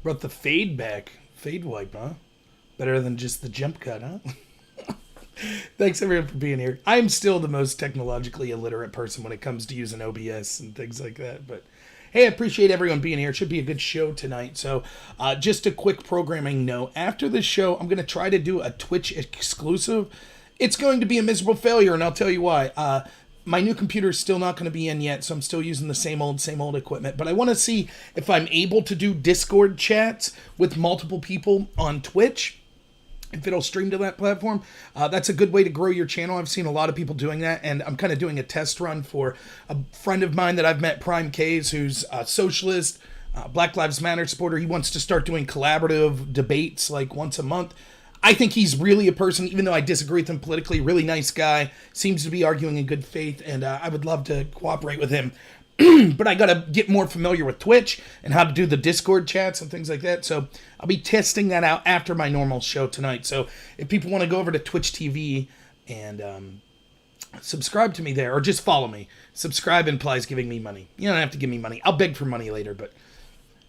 Brought the fade back. Fade wipe, huh? Better than just the jump cut, huh? Thanks everyone for being here. I'm still the most technologically illiterate person when it comes to using OBS and things like that. But hey, I appreciate everyone being here. It should be a good show tonight. So just a quick programming note. After this show, I'm going to try to do a Twitch exclusive. It's going to be a miserable failure, and I'll tell you why. My new computer is still not going to be in yet, so I'm still using the same old equipment. But I want to see if I'm able to do Discord chats with multiple people on Twitch, if it'll stream to that platform. That's a good way to grow your channel. I've seen a lot of people doing that, and I'm kind of doing a test run for a friend of mine that I've met, Prime K's, who's a socialist, Black Lives Matter supporter. He wants to start doing collaborative debates like once a month. I think he's really a person, even though I disagree with him politically, really nice guy, seems to be arguing in good faith, and I would love to cooperate with him. But I got to get more familiar with Twitch and how to do the Discord chats and things like that. So I'll be testing that out after my normal show tonight. So if people want to go over to Twitch TV and subscribe to me there, or just follow me. Subscribe implies giving me money. You don't have to give me money. I'll beg for money later, but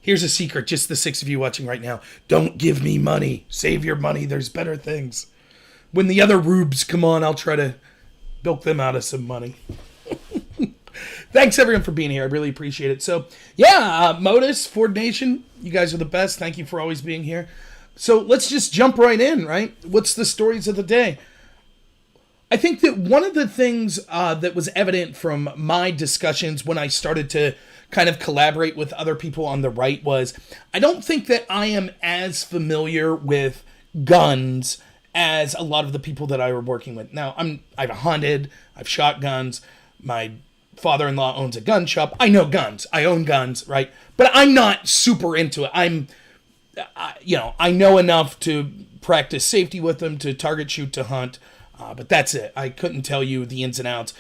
here's a secret, just the 6 of you watching right now. Don't give me money. Save your money. There's better things. When the other rubes come on, I'll try to bilk them out of some money. Thanks, everyone, for being here. I really appreciate it. So, yeah, Modus, Ford Nation, you guys are the best. Thank you for always being here. So let's just jump right in, right? What's the stories of the day? I think that one of the things that was evident from my discussions when I started to kind of collaborate with other people on the right was I don't think that I am as familiar with guns as a lot of the people that I were working with. Now, I've hunted, I've shot guns, my father-in-law owns a gun shop. I know guns. I own guns, right? But I'm not super into it. I know enough to practice safety with them, to target shoot, to hunt. But that's it. I couldn't tell you the ins and outs.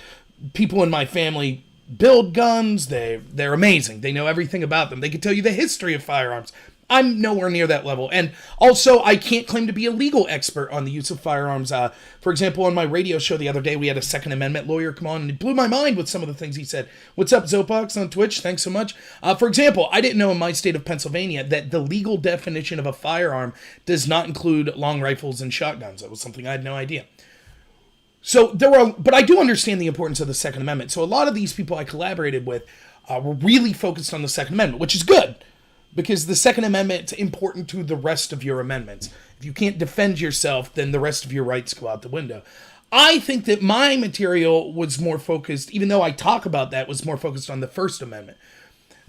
People in my family build guns. They're amazing. They know everything about them. They can tell you the history of firearms. I'm nowhere near that level. And also, I can't claim to be a legal expert on the use of firearms. For example, on my radio show the other day, we had a Second Amendment lawyer come on, and it blew my mind with some of the things he said. What's up, Zopox on Twitch? Thanks so much. For example, I didn't know in my state of Pennsylvania that the legal definition of a firearm does not include long rifles and shotguns. That was something I had no idea. So but I do understand the importance of the Second Amendment. So a lot of these people I collaborated with were really focused on the Second Amendment, which is good, because the Second Amendment is important to the rest of your amendments. If you can't defend yourself, then the rest of your rights go out the window. I think that my material was more focused, even though I talk about that, was more focused on the First Amendment.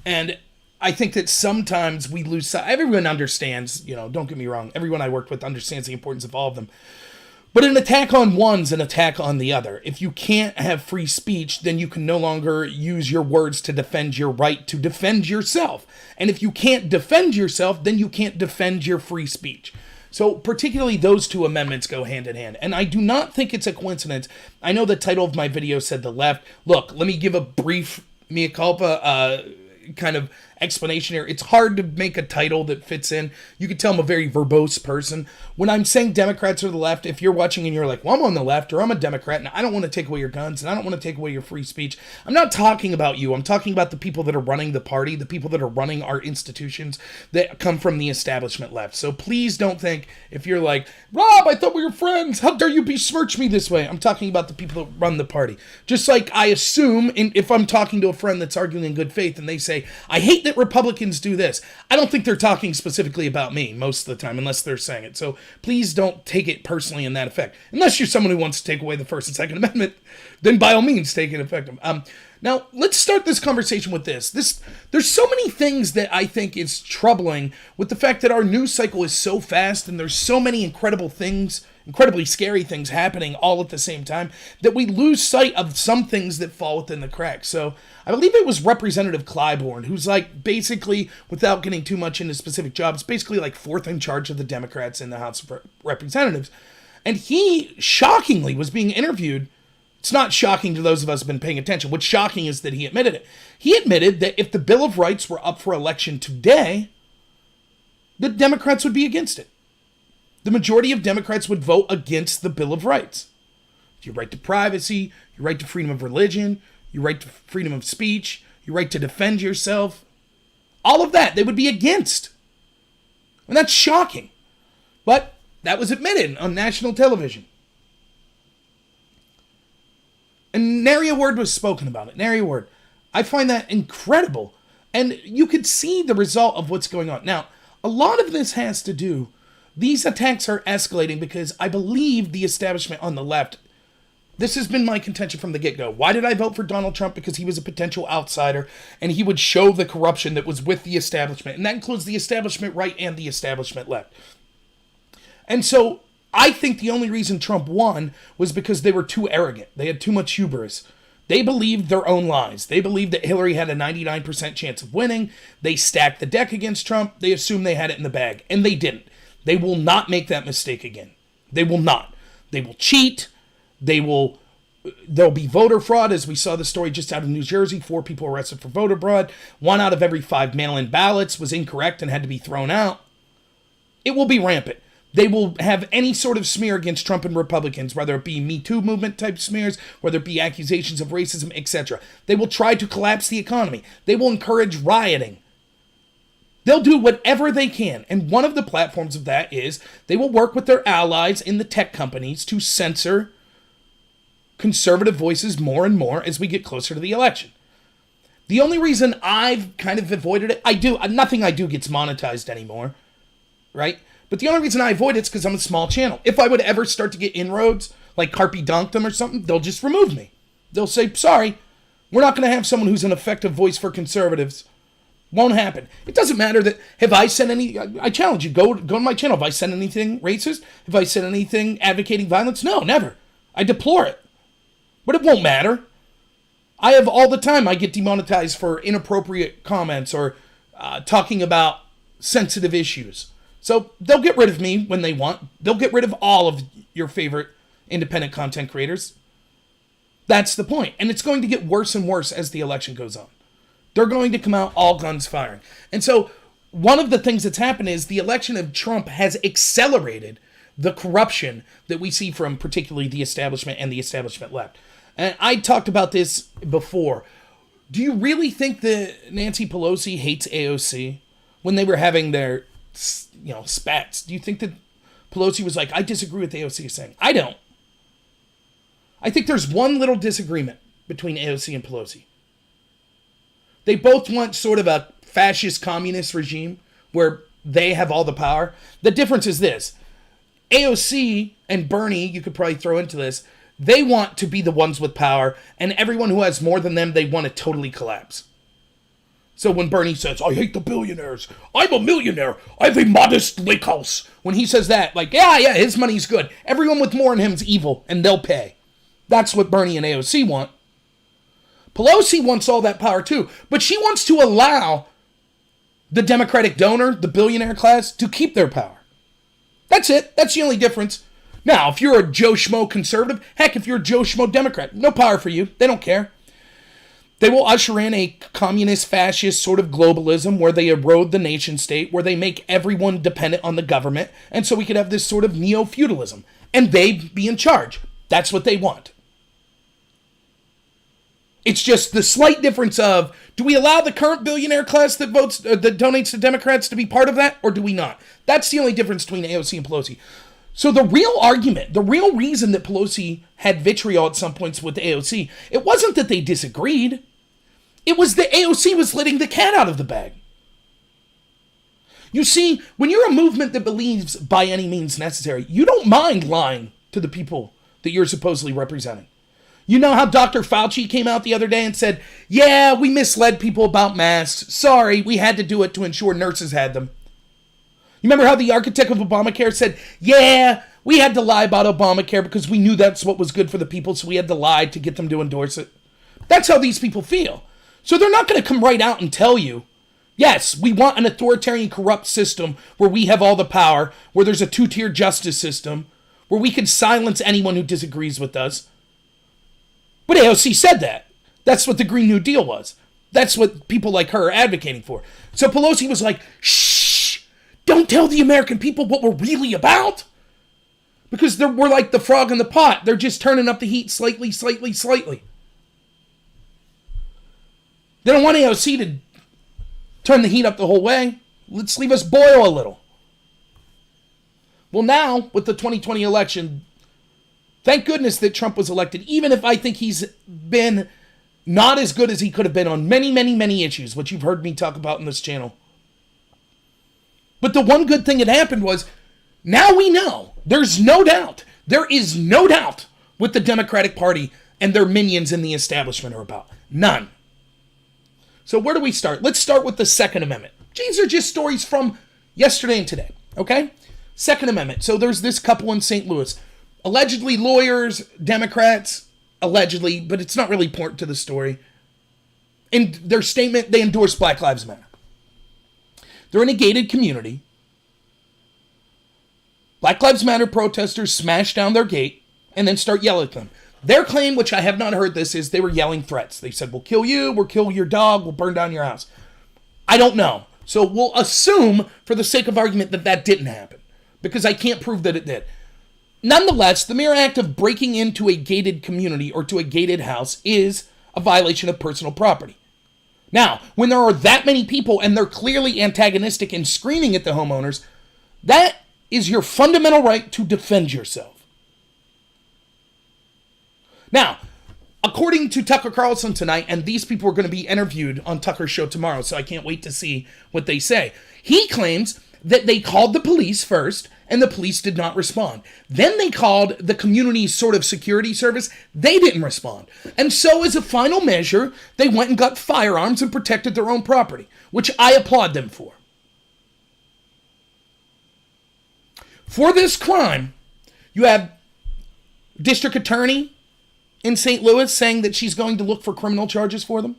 And I think that sometimes we lose sight. Everyone understands, don't get me wrong, everyone I worked with understands the importance of all of them. But an attack on one's an attack on the other. If you can't have free speech, then you can no longer use your words to defend your right to defend yourself. And if you can't defend yourself, then you can't defend your free speech. So particularly those two amendments go hand in hand. And I do not think it's a coincidence. I know the title of my video said the left. Look, let me give a brief mea culpa kind of explanation here. It's hard to make a title that fits in. You can tell I'm a very verbose person. When I'm saying Democrats are the left, if you're watching and you're like, well, I'm on the left, or I'm a Democrat, and I don't want to take away your guns, and I don't want to take away your free speech, I'm not talking about you. I'm talking about the people that are running the party, the people that are running our institutions that come from the establishment left. So please don't think, if you're like, Rob, I thought we were friends, how dare you besmirch me this way? I'm talking about the people that run the party. Just like I assume, if I'm talking to a friend that's arguing in good faith, and they say, I hate that Republicans do this, I don't think they're talking specifically about me most of the time, unless they're saying it. So please don't take it personally in that effect. Unless you're someone who wants to take away the First and Second Amendment, then by all means take it effective. Now, let's start this conversation with this. There's so many things that I think is troubling with the fact that our news cycle is so fast, and there's so many incredibly scary things happening all at the same time, that we lose sight of some things that fall within the cracks. So I believe it was Representative Clyburn, who's like basically, without getting too much into specific jobs, basically like fourth in charge of the Democrats in the House of Representatives. And he shockingly was being interviewed. It's not shocking to those of us who have been paying attention. What's shocking is that he admitted it. He admitted that if the Bill of Rights were up for election today, the Democrats would be against it. The majority of Democrats would vote against the Bill of Rights. Your right to privacy, your right to freedom of religion, your right to freedom of speech, your right to defend yourself, all of that, they would be against. And that's shocking. But that was admitted on national television. And nary a word was spoken about it. Nary a word. I find that incredible. And you could see the result of what's going on. Now, a lot of this has to do, these attacks are escalating because I believe the establishment on the left, this has been my contention from the get-go. Why did I vote for Donald Trump? Because he was a potential outsider, and he would show the corruption that was with the establishment. And that includes the establishment right and the establishment left. And so I think the only reason Trump won was because they were too arrogant. They had too much hubris. They believed their own lies. They believed that Hillary had a 99% chance of winning. They stacked the deck against Trump. They assumed they had it in the bag. And they didn't. They will not make that mistake again. They will not. They will cheat. There'll be voter fraud, as we saw the story just out of New Jersey. 4 people arrested for voter fraud. 1 out of every 5 mail-in ballots was incorrect and had to be thrown out. It will be rampant. They will have any sort of smear against Trump and Republicans, whether it be Me Too movement type smears, whether it be accusations of racism, etc. They will try to collapse the economy. They will encourage rioting. They'll do whatever they can. And one of the platforms of that is they will work with their allies in the tech companies to censor conservative voices more and more as we get closer to the election. The only reason I've kind of avoided it, nothing I do gets monetized anymore, right? But the only reason I avoid it is because I'm a small channel. If I would ever start to get inroads, like Carpi Donked them or something, they'll just remove me. They'll say, sorry, we're not going to have someone who's an effective voice for conservatives. Won't happen. It doesn't matter that, have I said any, I challenge you, go to my channel. Have I said anything racist? Have I said anything advocating violence? No, never. I deplore it. But it won't matter. I have all the time I get demonetized for inappropriate comments or talking about sensitive issues. So they'll get rid of me when they want. They'll get rid of all of your favorite independent content creators. That's the point. And it's going to get worse and worse as the election goes on. They're going to come out all guns firing. And so one of the things that's happened is the election of Trump has accelerated the corruption that we see from particularly the establishment and the establishment left. And I talked about this before. Do you really think that Nancy Pelosi hates AOC when they were having their spats? Do you think that Pelosi was like, I disagree with AOC is saying? I don't. I think there's one little disagreement between AOC and Pelosi. They both want sort of a fascist communist regime where they have all the power. The difference is this. AOC and Bernie, you could probably throw into this, they want to be the ones with power, and everyone who has more than them, they want to totally collapse. So when Bernie says, I hate the billionaires, I'm a millionaire, I have a modest lake house. When he says that, like, yeah, his money's good. Everyone with more than him's evil, and they'll pay. That's what Bernie and AOC want. Pelosi wants all that power too, but she wants to allow the Democratic donor, the billionaire class, to keep their power. That's it. That's the only difference. Now, if you're a Joe Schmo conservative, heck, if you're a Joe Schmo Democrat, no power for you. They don't care. They will usher in a communist, fascist sort of globalism where they erode the nation state, where they make everyone dependent on the government, and so we could have this sort of neo-feudalism, and they be in charge. That's what they want. It's just the slight difference of, do we allow the current billionaire class that votes, that donates to Democrats to be part of that, or do we not? That's the only difference between AOC and Pelosi. So the real argument, the real reason that Pelosi had vitriol at some points with AOC, it wasn't that they disagreed. It was that AOC was letting the cat out of the bag. You see, when you're a movement that believes by any means necessary, you don't mind lying to the people that you're supposedly representing. You know how Dr. Fauci came out the other day and said, yeah, we misled people about masks. Sorry, we had to do it to ensure nurses had them. You remember how the architect of Obamacare said, yeah, we had to lie about Obamacare because we knew that's what was good for the people, so we had to lie to get them to endorse it. That's how these people feel. So they're not going to come right out and tell you, yes, we want an authoritarian, corrupt system where we have all the power, where there's a two-tier justice system, where we can silence anyone who disagrees with us. But AOC said that. That's what the Green New Deal was. That's what people like her are advocating for. So Pelosi was like, shh, don't tell the American people what we're really about. Because we're like the frog in the pot. They're just turning up the heat slightly. They don't want AOC to turn the heat up the whole way. Let's leave us boil a little. Well, now, with the 2020 election, thank goodness that Trump was elected, even if I think he's been not as good as he could have been on many, many, many issues, which you've heard me talk about in this channel. But the one good thing that happened was, now we know, there's no doubt, there is no doubt what the Democratic Party and their minions in the establishment are about. None. So where do we start? Let's start with the Second Amendment. These are just stories from yesterday and today, okay? Second Amendment. So there's this couple in St. Louis. Allegedly lawyers, Democrats, allegedly, but it's not really important to the story. In their statement, they endorse Black Lives Matter. They're in a gated community. Black Lives Matter protesters smash down their gate and then start yelling at them. Their claim, which I have not heard this, is they were yelling threats. They said, we'll kill you, we'll kill your dog, we'll burn down your house. I don't know. So we'll assume, for the sake of argument, that that didn't happen, because I can't prove that it did. Nonetheless, the mere act of breaking into a gated community or to a gated house is a violation of personal property. Now, when there are that many people and they're clearly antagonistic and screaming at the homeowners, that is your fundamental right to defend yourself. Now, according to Tucker Carlson tonight, and these people are going to be interviewed on Tucker's show tomorrow, so I can't wait to see what they say. He claims that they called the police first, and the police did not respond. Then they called the community sort of security service. They didn't respond. And so as a final measure, they went and got firearms and protected their own property, which I applaud them for. For this crime, you have district attorney in St. Louis saying that she's going to look for criminal charges for them.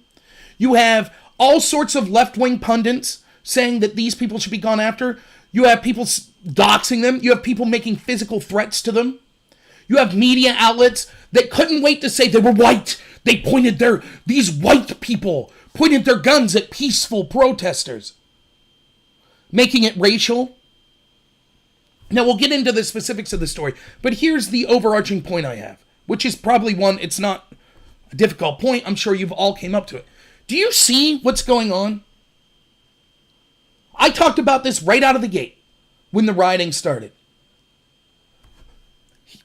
You have all sorts of left-wing pundits saying that these people should be gone after. You have people doxing them. You have people making physical threats to them. You have media outlets that couldn't wait to say they were white. These white people pointed their guns at peaceful protesters, making it racial. Now, we'll get into the specifics of the story, but here's the overarching point I have, which is probably one, it's not a difficult point. I'm sure you've all came up to it. Do you see what's going on? I talked about this right out of the gate when the rioting started.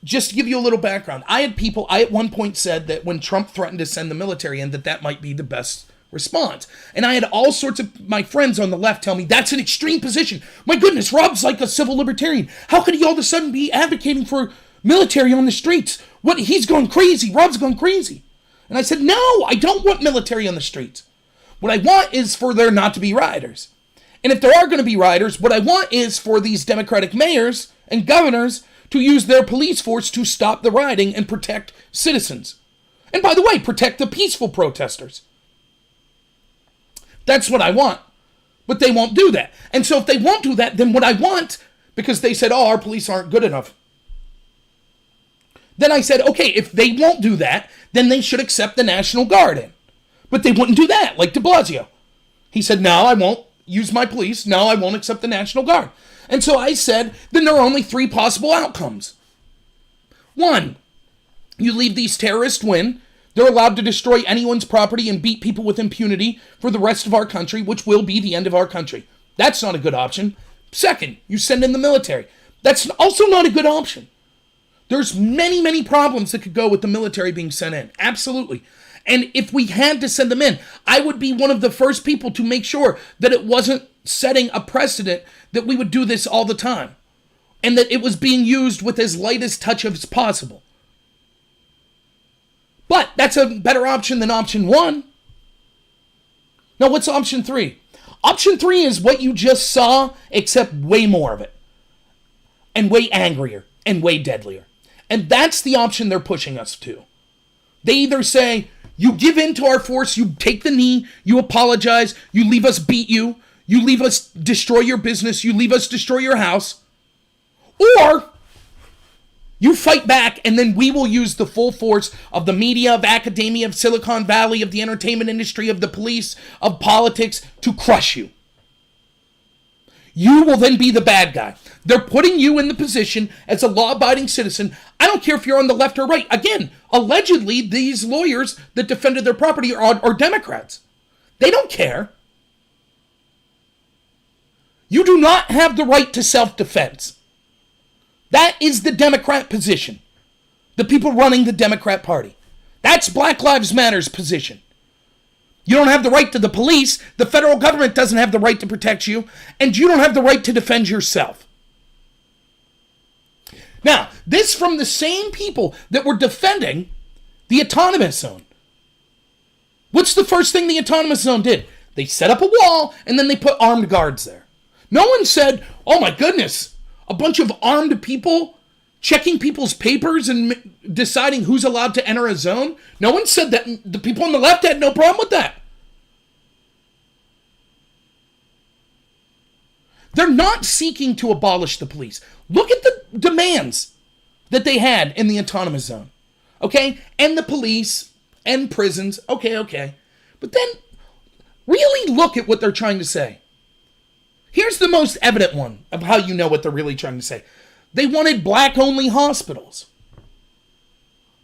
Just to give you a little background, I at one point said that when Trump threatened to send the military in, that might be the best response. And I had all sorts of my friends on the left tell me, that's an extreme position. My goodness, Rob's like a civil libertarian. How could he all of a sudden be advocating for military on the streets? What? He's gone crazy. Rob's gone crazy. And I said, no, I don't want military on the streets. What I want is for there not to be rioters. And if there are going to be rioters, what I want is for these Democratic mayors and governors to use their police force to stop the rioting and protect citizens. And by the way, protect the peaceful protesters. That's what I want. But they won't do that. And so if they won't do that, then what I want, because they said, oh, our police aren't good enough. Then I said, okay, if they won't do that, then they should accept the National Guard in. But they wouldn't do that, like de Blasio. He said, no, I won't use my police. No, I won't accept the National Guard. And so I said, then there are only three possible outcomes. One, you leave these terrorists win. They're allowed to destroy anyone's property and beat people with impunity for the rest of our country, which will be the end of our country. That's not a good option. Second, you send in the military. That's also not a good option. There's many, many problems that could go with the military being sent in. Absolutely. And if we had to send them in, I would be one of the first people to make sure that it wasn't setting a precedent that we would do this all the time. And that it was being used with as light as touch as possible. But that's a better option than option one. Now, what's option three? Option three is what you just saw, except way more of it. And way angrier. And way deadlier. And that's the option they're pushing us to. They either say, you give in to our force, you take the knee, you apologize, you leave us beat you, you leave us destroy your business, you leave us destroy your house, or you fight back and then we will use the full force of the media, of academia, of Silicon Valley, of the entertainment industry, of the police, of politics to crush you. You will then be the bad guy. They're putting you in the position as a law-abiding citizen. I don't care if you're on the left or right. Again, allegedly, these lawyers that defended their property are Democrats. They don't care. You do not have the right to self-defense. That is the Democrat position. The people running the Democrat Party. That's Black Lives Matter's position. You don't have the right to the police. The federal government doesn't have the right to protect you. And you don't have the right to defend yourself. Now, this from the same people that were defending the autonomous zone. What's the first thing the autonomous zone did? They set up a wall and then they put armed guards there. No one said, oh my goodness, a bunch of armed people checking people's papers and deciding who's allowed to enter a zone. No one said that. The people on the left had no problem with that. They're not seeking to abolish the police. Look at the demands that they had in the autonomous zone. Okay? And the police and prisons. Okay. But then really look at what they're trying to say. Here's the most evident one of how you know what they're really trying to say. They wanted black-only hospitals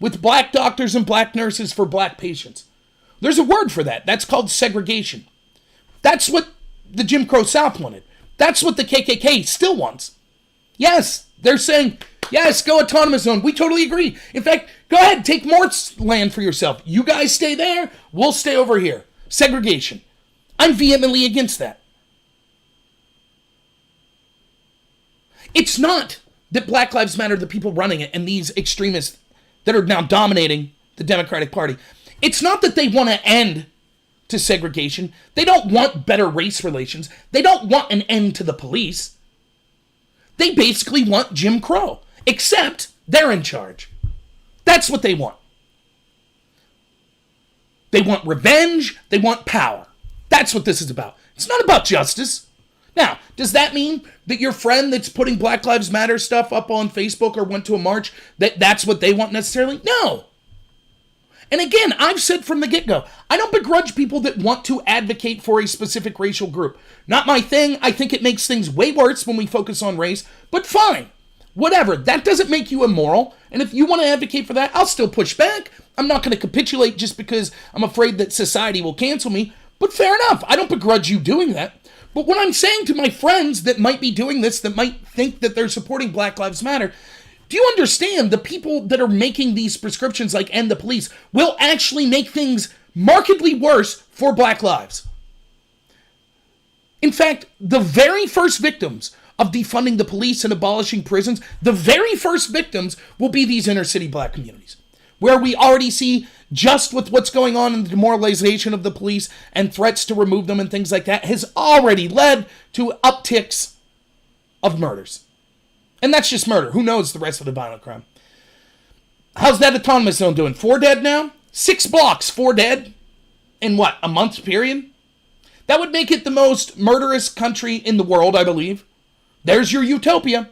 with black doctors and black nurses for black patients. There's a word for that. That's called segregation. That's what the Jim Crow South wanted. That's what the KKK still wants. Yes, they're saying, yes, go autonomous zone. We totally agree. In fact, go ahead, take more land for yourself. You guys stay there, we'll stay over here. Segregation. I'm vehemently against that. It's not that Black Lives Matter, the people running it, and these extremists that are now dominating the Democratic Party, it's not that they want to end to segregation. They don't want better race relations. They don't want an end to the police. They basically want Jim Crow, except they're in charge. That's what they want. They want revenge. They want power. That's what this is about. It's not about justice. Now, does that mean that your friend that's putting Black Lives Matter stuff up on Facebook or went to a march, that's what they want necessarily? No. And again, I've said from the get-go, I don't begrudge people that want to advocate for a specific racial group. Not my thing. I think it makes things way worse when we focus on race, but fine. Whatever. That doesn't make you immoral. And if you want to advocate for that, I'll still push back. I'm not going to capitulate just because I'm afraid that society will cancel me. But fair enough. I don't begrudge you doing that. But what I'm saying to my friends that might be doing this, that might think that they're supporting Black Lives Matter, do you understand the people that are making these prescriptions like end the police will actually make things markedly worse for Black lives? In fact, the very first victims of defunding the police and abolishing prisons, the very first victims will be these inner city black communities, where we already see just with what's going on in the demoralization of the police and threats to remove them and things like that has already led to upticks of murders. And that's just murder. Who knows the rest of the violent crime? How's that autonomous zone doing? 4 dead now? 6 blocks, 4 dead? In what, a month period? That would make it the most murderous country in the world, I believe. There's your utopia.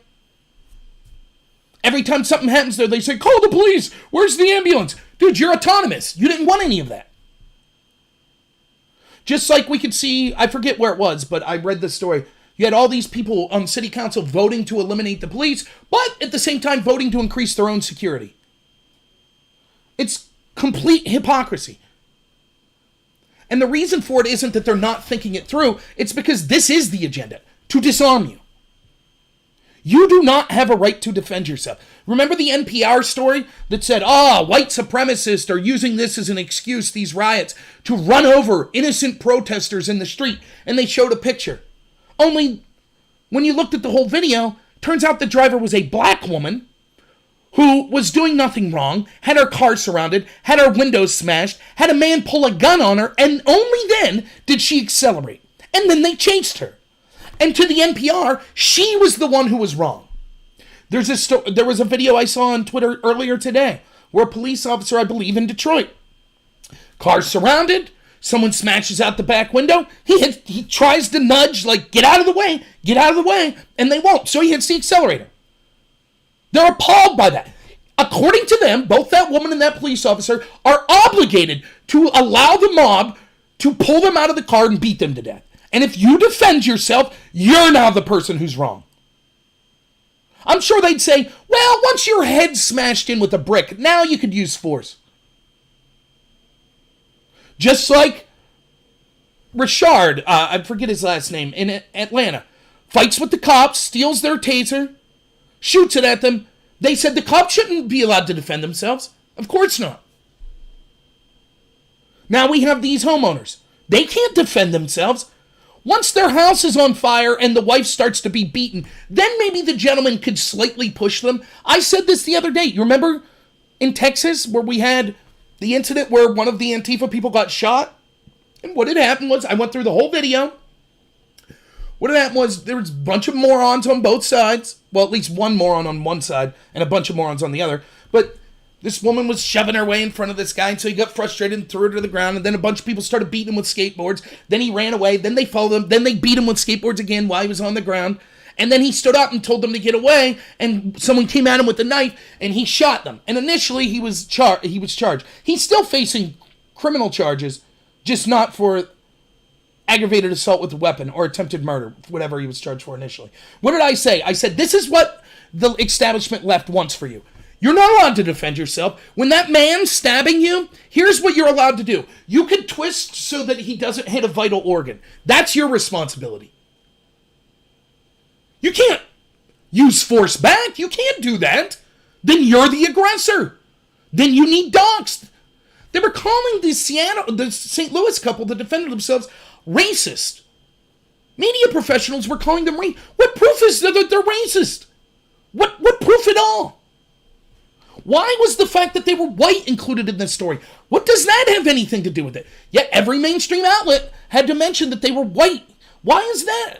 Every time something happens there, they say, call the police. Where's the ambulance? Dude, you're autonomous. You didn't want any of that. Just like we could see, I forget where it was, but I read this story. You had all these people on city council voting to eliminate the police, but at the same time voting to increase their own security. It's complete hypocrisy. And the reason for it isn't that they're not thinking it through. It's because this is the agenda, to disarm you. You do not have a right to defend yourself. Remember the NPR story that said, white supremacists are using this as an excuse, these riots, to run over innocent protesters in the street. And they showed a picture. Only when you looked at the whole video, turns out the driver was a black woman who was doing nothing wrong, had her car surrounded, had her windows smashed, had a man pull a gun on her, and only then did she accelerate. And then they chased her. And to the NPR, she was the one who was wrong. There was a video I saw on Twitter earlier today where a police officer, I believe in Detroit, car surrounded, someone smashes out the back window, he tries to nudge, like, get out of the way, and they won't, so he hits the accelerator. They're appalled by that. According to them, both that woman and that police officer are obligated to allow the mob to pull them out of the car and beat them to death. And if you defend yourself, you're now the person who's wrong. I'm sure they'd say, well, once your head's smashed in with a brick, now you could use force. Just like Richard, I forget his last name, in Atlanta, fights with the cops, steals their taser, shoots it at them. They said the cops shouldn't be allowed to defend themselves. Of course not. Now we have these homeowners. They can't defend themselves. Once their house is on fire and the wife starts to be beaten, then maybe the gentleman could slightly push them. I said this the other day. You remember in Texas where we had the incident where one of the Antifa people got shot? And what had happened was, I went through the whole video. What had happened was there was a bunch of morons on both sides. Well, at least one moron on one side and a bunch of morons on the other. But this woman was shoving her way in front of this guy, and so he got frustrated and threw her to the ground, and then a bunch of people started beating him with skateboards. Then he ran away, then they followed him, then they beat him with skateboards again while he was on the ground, and then he stood up and told them to get away, and someone came at him with a knife, and he shot them. And initially, he was charged. He's still facing criminal charges, just not for aggravated assault with a weapon or attempted murder, whatever he was charged for initially. What did I say? I said, this is what the establishment left wants for you. You're not allowed to defend yourself. When that man's stabbing you, here's what you're allowed to do. You can twist so that he doesn't hit a vital organ. That's your responsibility. You can't use force back. You can't do that. Then you're the aggressor. Then you need doxed. They were calling the St. Louis couple that defended themselves racist. Media professionals were calling them racist. What proof is there that they're racist? What proof at all? Why was the fact that they were white included in this story? What does that have anything to do with it? Yet every mainstream outlet had to mention that they were white. Why is that?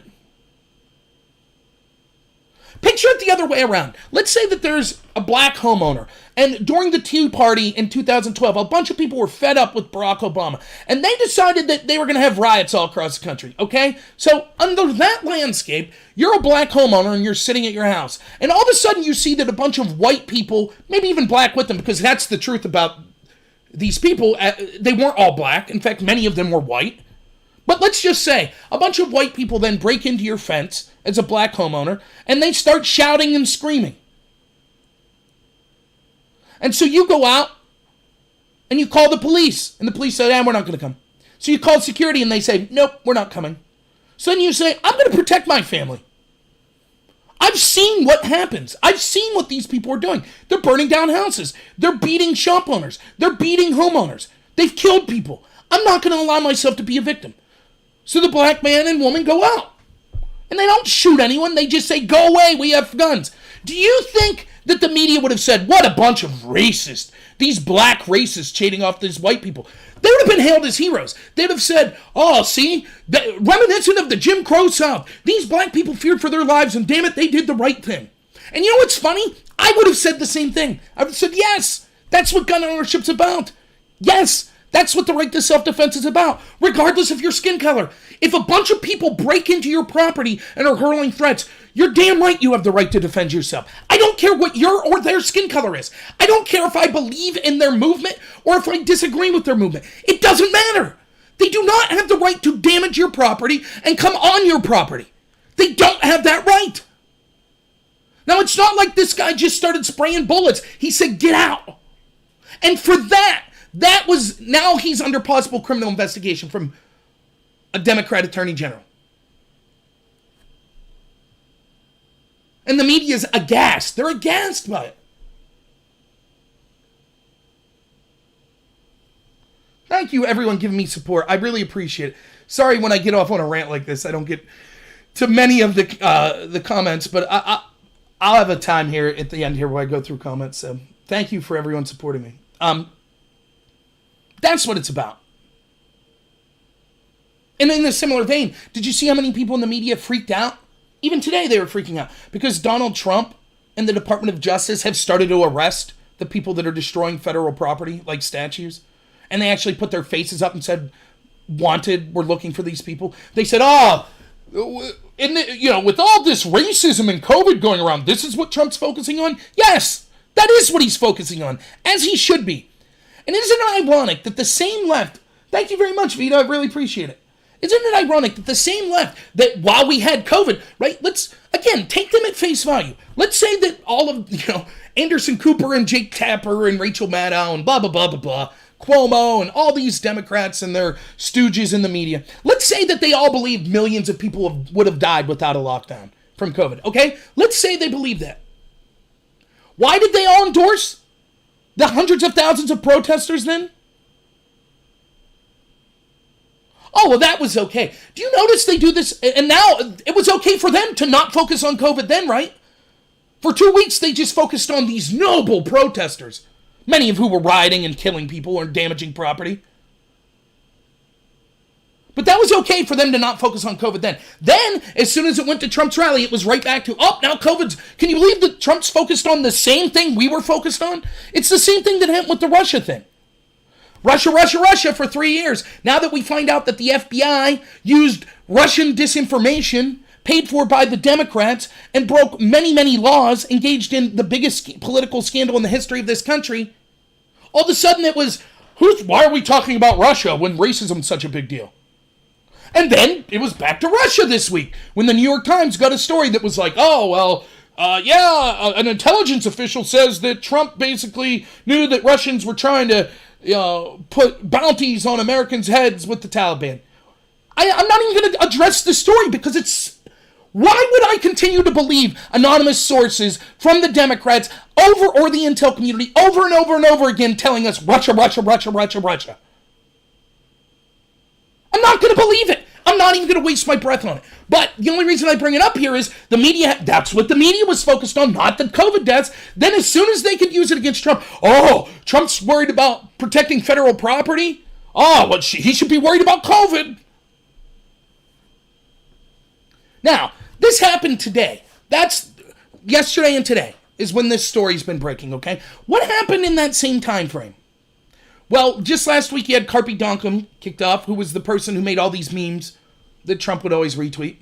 Picture it the other way around. Let's say that there's a black homeowner, and during the Tea Party in 2012, a bunch of people were fed up with Barack Obama, and they decided that they were going to have riots all across the country, okay? So under that landscape, you're a black homeowner and you're sitting at your house, and all of a sudden you see that a bunch of white people, maybe even black with them, because that's the truth about these people, they weren't all black. In fact, many of them were white. But let's just say a bunch of white people then break into your fence as a black homeowner, and they start shouting and screaming. And so you go out and you call the police, and the police say, we're not going to come. So you call security and they say, nope, we're not coming. So then you say, I'm going to protect my family. I've seen what happens. I've seen what these people are doing. They're burning down houses. They're beating shop owners. They're beating homeowners. They've killed people. I'm not going to allow myself to be a victim. So the black man and woman go out. And they don't shoot anyone. They just say, go away, we have guns. Do you think that the media would have said, what a bunch of racists, these black racists chating off these white people? They would have been hailed as heroes. They'd have said, oh, see, reminiscent of the Jim Crow South. These black people feared for their lives, and damn it, they did the right thing. And you know what's funny? I would have said the same thing. I would have said, yes, that's what gun ownership's about. Yes, that's what the right to self-defense is about, regardless of your skin color. If a bunch of people break into your property and are hurling threats, you're damn right you have the right to defend yourself. I don't care what your or their skin color is. I don't care if I believe in their movement or if I disagree with their movement. It doesn't matter. They do not have the right to damage your property and come on your property. They don't have that right. Now, it's not like this guy just started spraying bullets. He said, get out. And for that was, now he's under possible criminal investigation from a Democrat attorney general. And the media's aghast. They're aghast by it. Thank you, everyone, giving me support. I really appreciate it. Sorry when I get off on a rant like this. I don't get to many of the comments, but I'll have a time here at the end here where I go through comments. So thank you for everyone supporting me. That's what it's about. And in a similar vein, did you see how many people in the media freaked out? Even today they were freaking out because Donald Trump and the Department of Justice have started to arrest the people that are destroying federal property, like statues. And they actually put their faces up and said, wanted, we're looking for these people. They said, with all this racism and COVID going around, this is what Trump's focusing on? Yes, that is what he's focusing on, as he should be. And isn't it ironic that the same left, thank you very much, Vito, I really appreciate it. Isn't it ironic that the same left, that while we had COVID, right, let's, again, take them at face value. Let's say that all of, Anderson Cooper and Jake Tapper and Rachel Maddow and blah, blah, blah, blah, blah, Cuomo and all these Democrats and their stooges in the media, let's say that they all believe millions of people would have died without a lockdown from COVID, okay? Let's say they believe that. Why did they all endorse the hundreds of thousands of protesters then? Oh, well, that was okay. Do you notice they do this? And now it was okay for them to not focus on COVID then, right? For 2 weeks, they just focused on these noble protesters, many of who were rioting and killing people or damaging property. But that was okay for them to not focus on COVID then. Then, as soon as it went to Trump's rally, it was right back to, oh, now COVID's... Can you believe that Trump's focused on the same thing we were focused on? It's the same thing that happened with the Russia thing. Russia for 3 years. Now that we find out that the FBI used Russian disinformation, paid for by the Democrats, and broke many, many laws, engaged in the biggest political scandal in the history of this country, all of a sudden it was, why are we talking about Russia when racism is such a big deal? And then it was back to Russia this week, when the New York Times got a story that was like, an intelligence official says that Trump basically knew that Russians were trying to put bounties on Americans' heads with the Taliban. I'm not even going to address the story because it's... Why would I continue to believe anonymous sources from the Democrats or the intel community over and over and over again telling us Russia? I'm not going to believe it. I'm not even going to waste my breath on it. But the only reason I bring it up here is the media, that's what the media was focused on, not the COVID deaths. Then as soon as they could use it against Trump, Trump's worried about protecting federal property? He should be worried about COVID. Now, this happened today. That's yesterday and today is when this story's been breaking, okay? What happened in that same time frame? Well, just last week you had Carpy Donkum kicked off, who was the person who made all these memes that Trump would always retweet.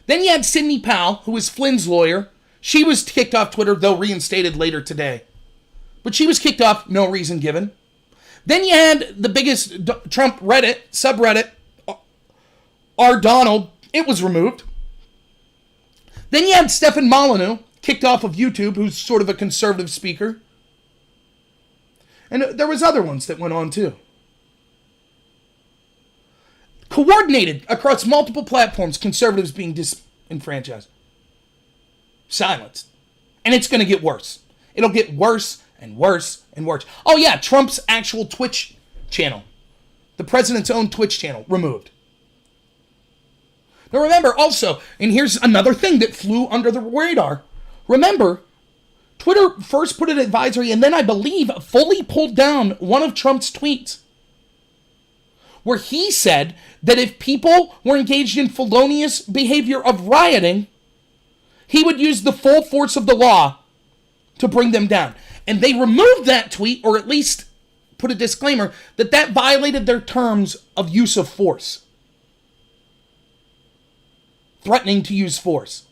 Then you had Sidney Powell, who was Flynn's lawyer. She was kicked off Twitter, though reinstated later today. But she was kicked off, no reason given. Then you had the biggest Trump Reddit, subreddit, R. Donald. It was removed. Then you had Stefan Molyneux, kicked off of YouTube, who's sort of a conservative speaker. And there was other ones that went on too. Coordinated across multiple platforms, conservatives being disenfranchised. Silenced. And it's going to get worse. It'll get worse and worse and worse. Oh yeah, Trump's actual Twitch channel. The president's own Twitch channel, removed. Now remember also, and here's another thing that flew under the radar. Remember, Twitter first put an advisory and then I believe fully pulled down one of Trump's tweets where he said that if people were engaged in felonious behavior of rioting, he would use the full force of the law to bring them down. And they removed that tweet, or at least put a disclaimer, that violated their terms of use of force. Threatening to use force.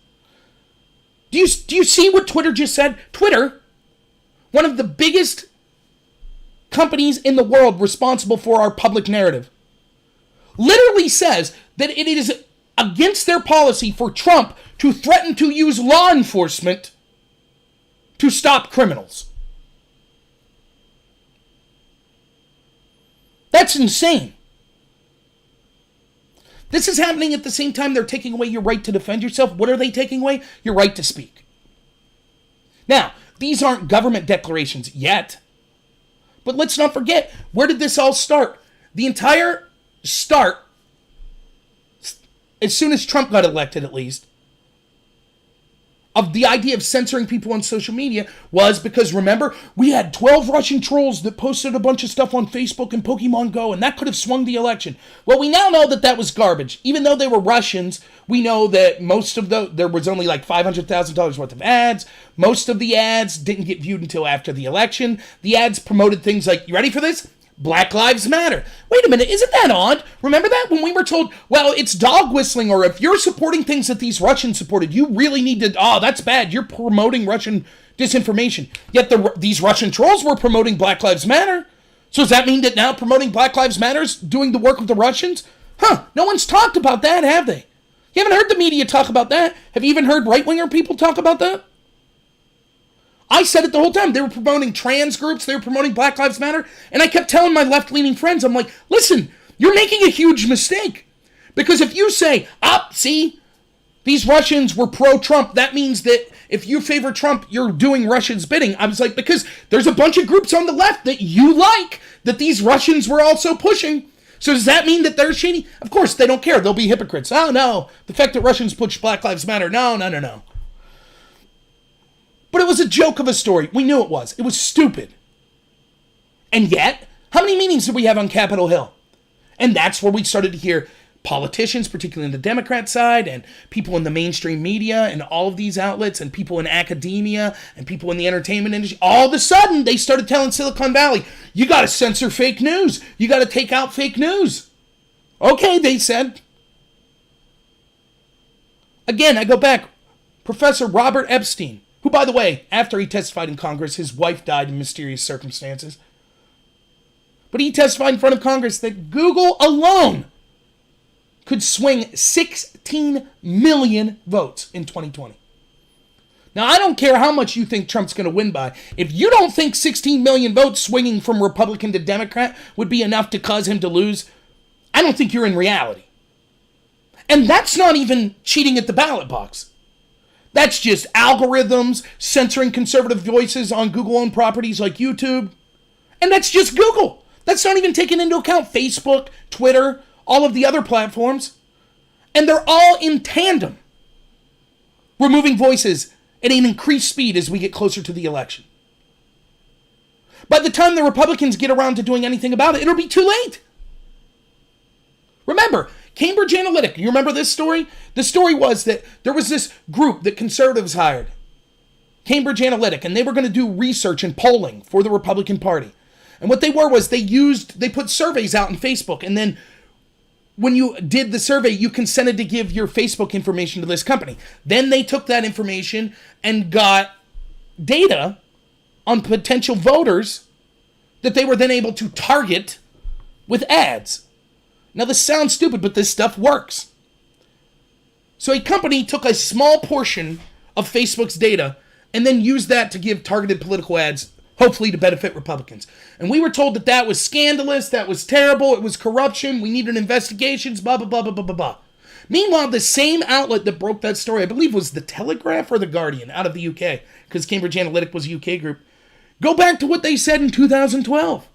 Do you see what Twitter just said? Twitter, one of the biggest companies in the world responsible for our public narrative, literally says that it is against their policy for Trump to threaten to use law enforcement to stop criminals. That's insane. This is happening at the same time they're taking away your right to defend yourself. What are they taking away? Your right to speak. Now, these aren't government declarations yet. But let's not forget, where did this all start? The entire start, as soon as Trump got elected at least, of the idea of censoring people on social media was because, remember, we had 12 Russian trolls that posted a bunch of stuff on Facebook and Pokemon Go, and that could have swung the election. Well, we now know that was garbage. Even though they were Russians, we know that most of there was only like $500,000 worth of ads. Most of the ads didn't get viewed until after the election. The ads promoted things like, you ready for this? Black Lives Matter. Wait a minute, isn't that odd? Remember that? When we were told, well, it's dog whistling, or if you're supporting things that these Russians supported, you really need to, that's bad. You're promoting Russian disinformation. Yet these Russian trolls were promoting Black Lives Matter. So does that mean that now promoting Black Lives Matter is doing the work of the Russians? No one's talked about that, have they? You haven't heard the media talk about that. Have you even heard right-winger people talk about that? I said it the whole time. They were promoting trans groups. They were promoting Black Lives Matter. And I kept telling my left-leaning friends, I'm like, listen, you're making a huge mistake. Because if you say, see, These Russians were pro-Trump. That means that if you favor Trump, you're doing Russians' bidding. I was like, because there's a bunch of groups on the left that you like that these Russians were also pushing. So does that mean that they're shady? Of course, they don't care. They'll be hypocrites. Oh, no. The fact that Russians push Black Lives Matter. No. But it was a joke of a story. We knew it was. It was stupid. And yet, how many meetings did we have on Capitol Hill? And that's where we started to hear politicians, particularly on the Democrat side, and people in the mainstream media and all of these outlets, and people in academia and people in the entertainment industry. All of a sudden, they started telling Silicon Valley, you got to censor fake news. You got to take out fake news. Okay, they said. Again, I go back. Professor Robert Epstein, who, by the way, after he testified in Congress, his wife died in mysterious circumstances. But he testified in front of Congress that Google alone could swing 16 million votes in 2020. Now, I don't care how much you think Trump's going to win by. If you don't think 16 million votes swinging from Republican to Democrat would be enough to cause him to lose, I don't think you're in reality. And that's not even cheating at the ballot box. That's just algorithms censoring conservative voices on Google-owned properties like YouTube. And that's just Google. That's not even taking into account Facebook, Twitter, all of the other platforms. And they're all in tandem, removing voices at an increased speed as we get closer to the election. By the time the Republicans get around to doing anything about it, it'll be too late. Remember, Cambridge Analytica, you remember this story? The story was that there was this group that conservatives hired, Cambridge Analytica, and they were going to do research and polling for the Republican Party. And what they were was they put surveys out on Facebook, and then when you did the survey, you consented to give your Facebook information to this company. Then they took that information and got data on potential voters that they were then able to target with ads. Now, this sounds stupid, but this stuff works. So a company took a small portion of Facebook's data and then used that to give targeted political ads, hopefully to benefit Republicans. And we were told that that was scandalous, that was terrible, it was corruption, we needed investigations, blah, blah, blah, blah, blah, blah, blah. Meanwhile, the same outlet that broke that story, I believe was the Telegraph or the Guardian out of the UK, because Cambridge Analytica was a UK group, go back to what they said in 2012.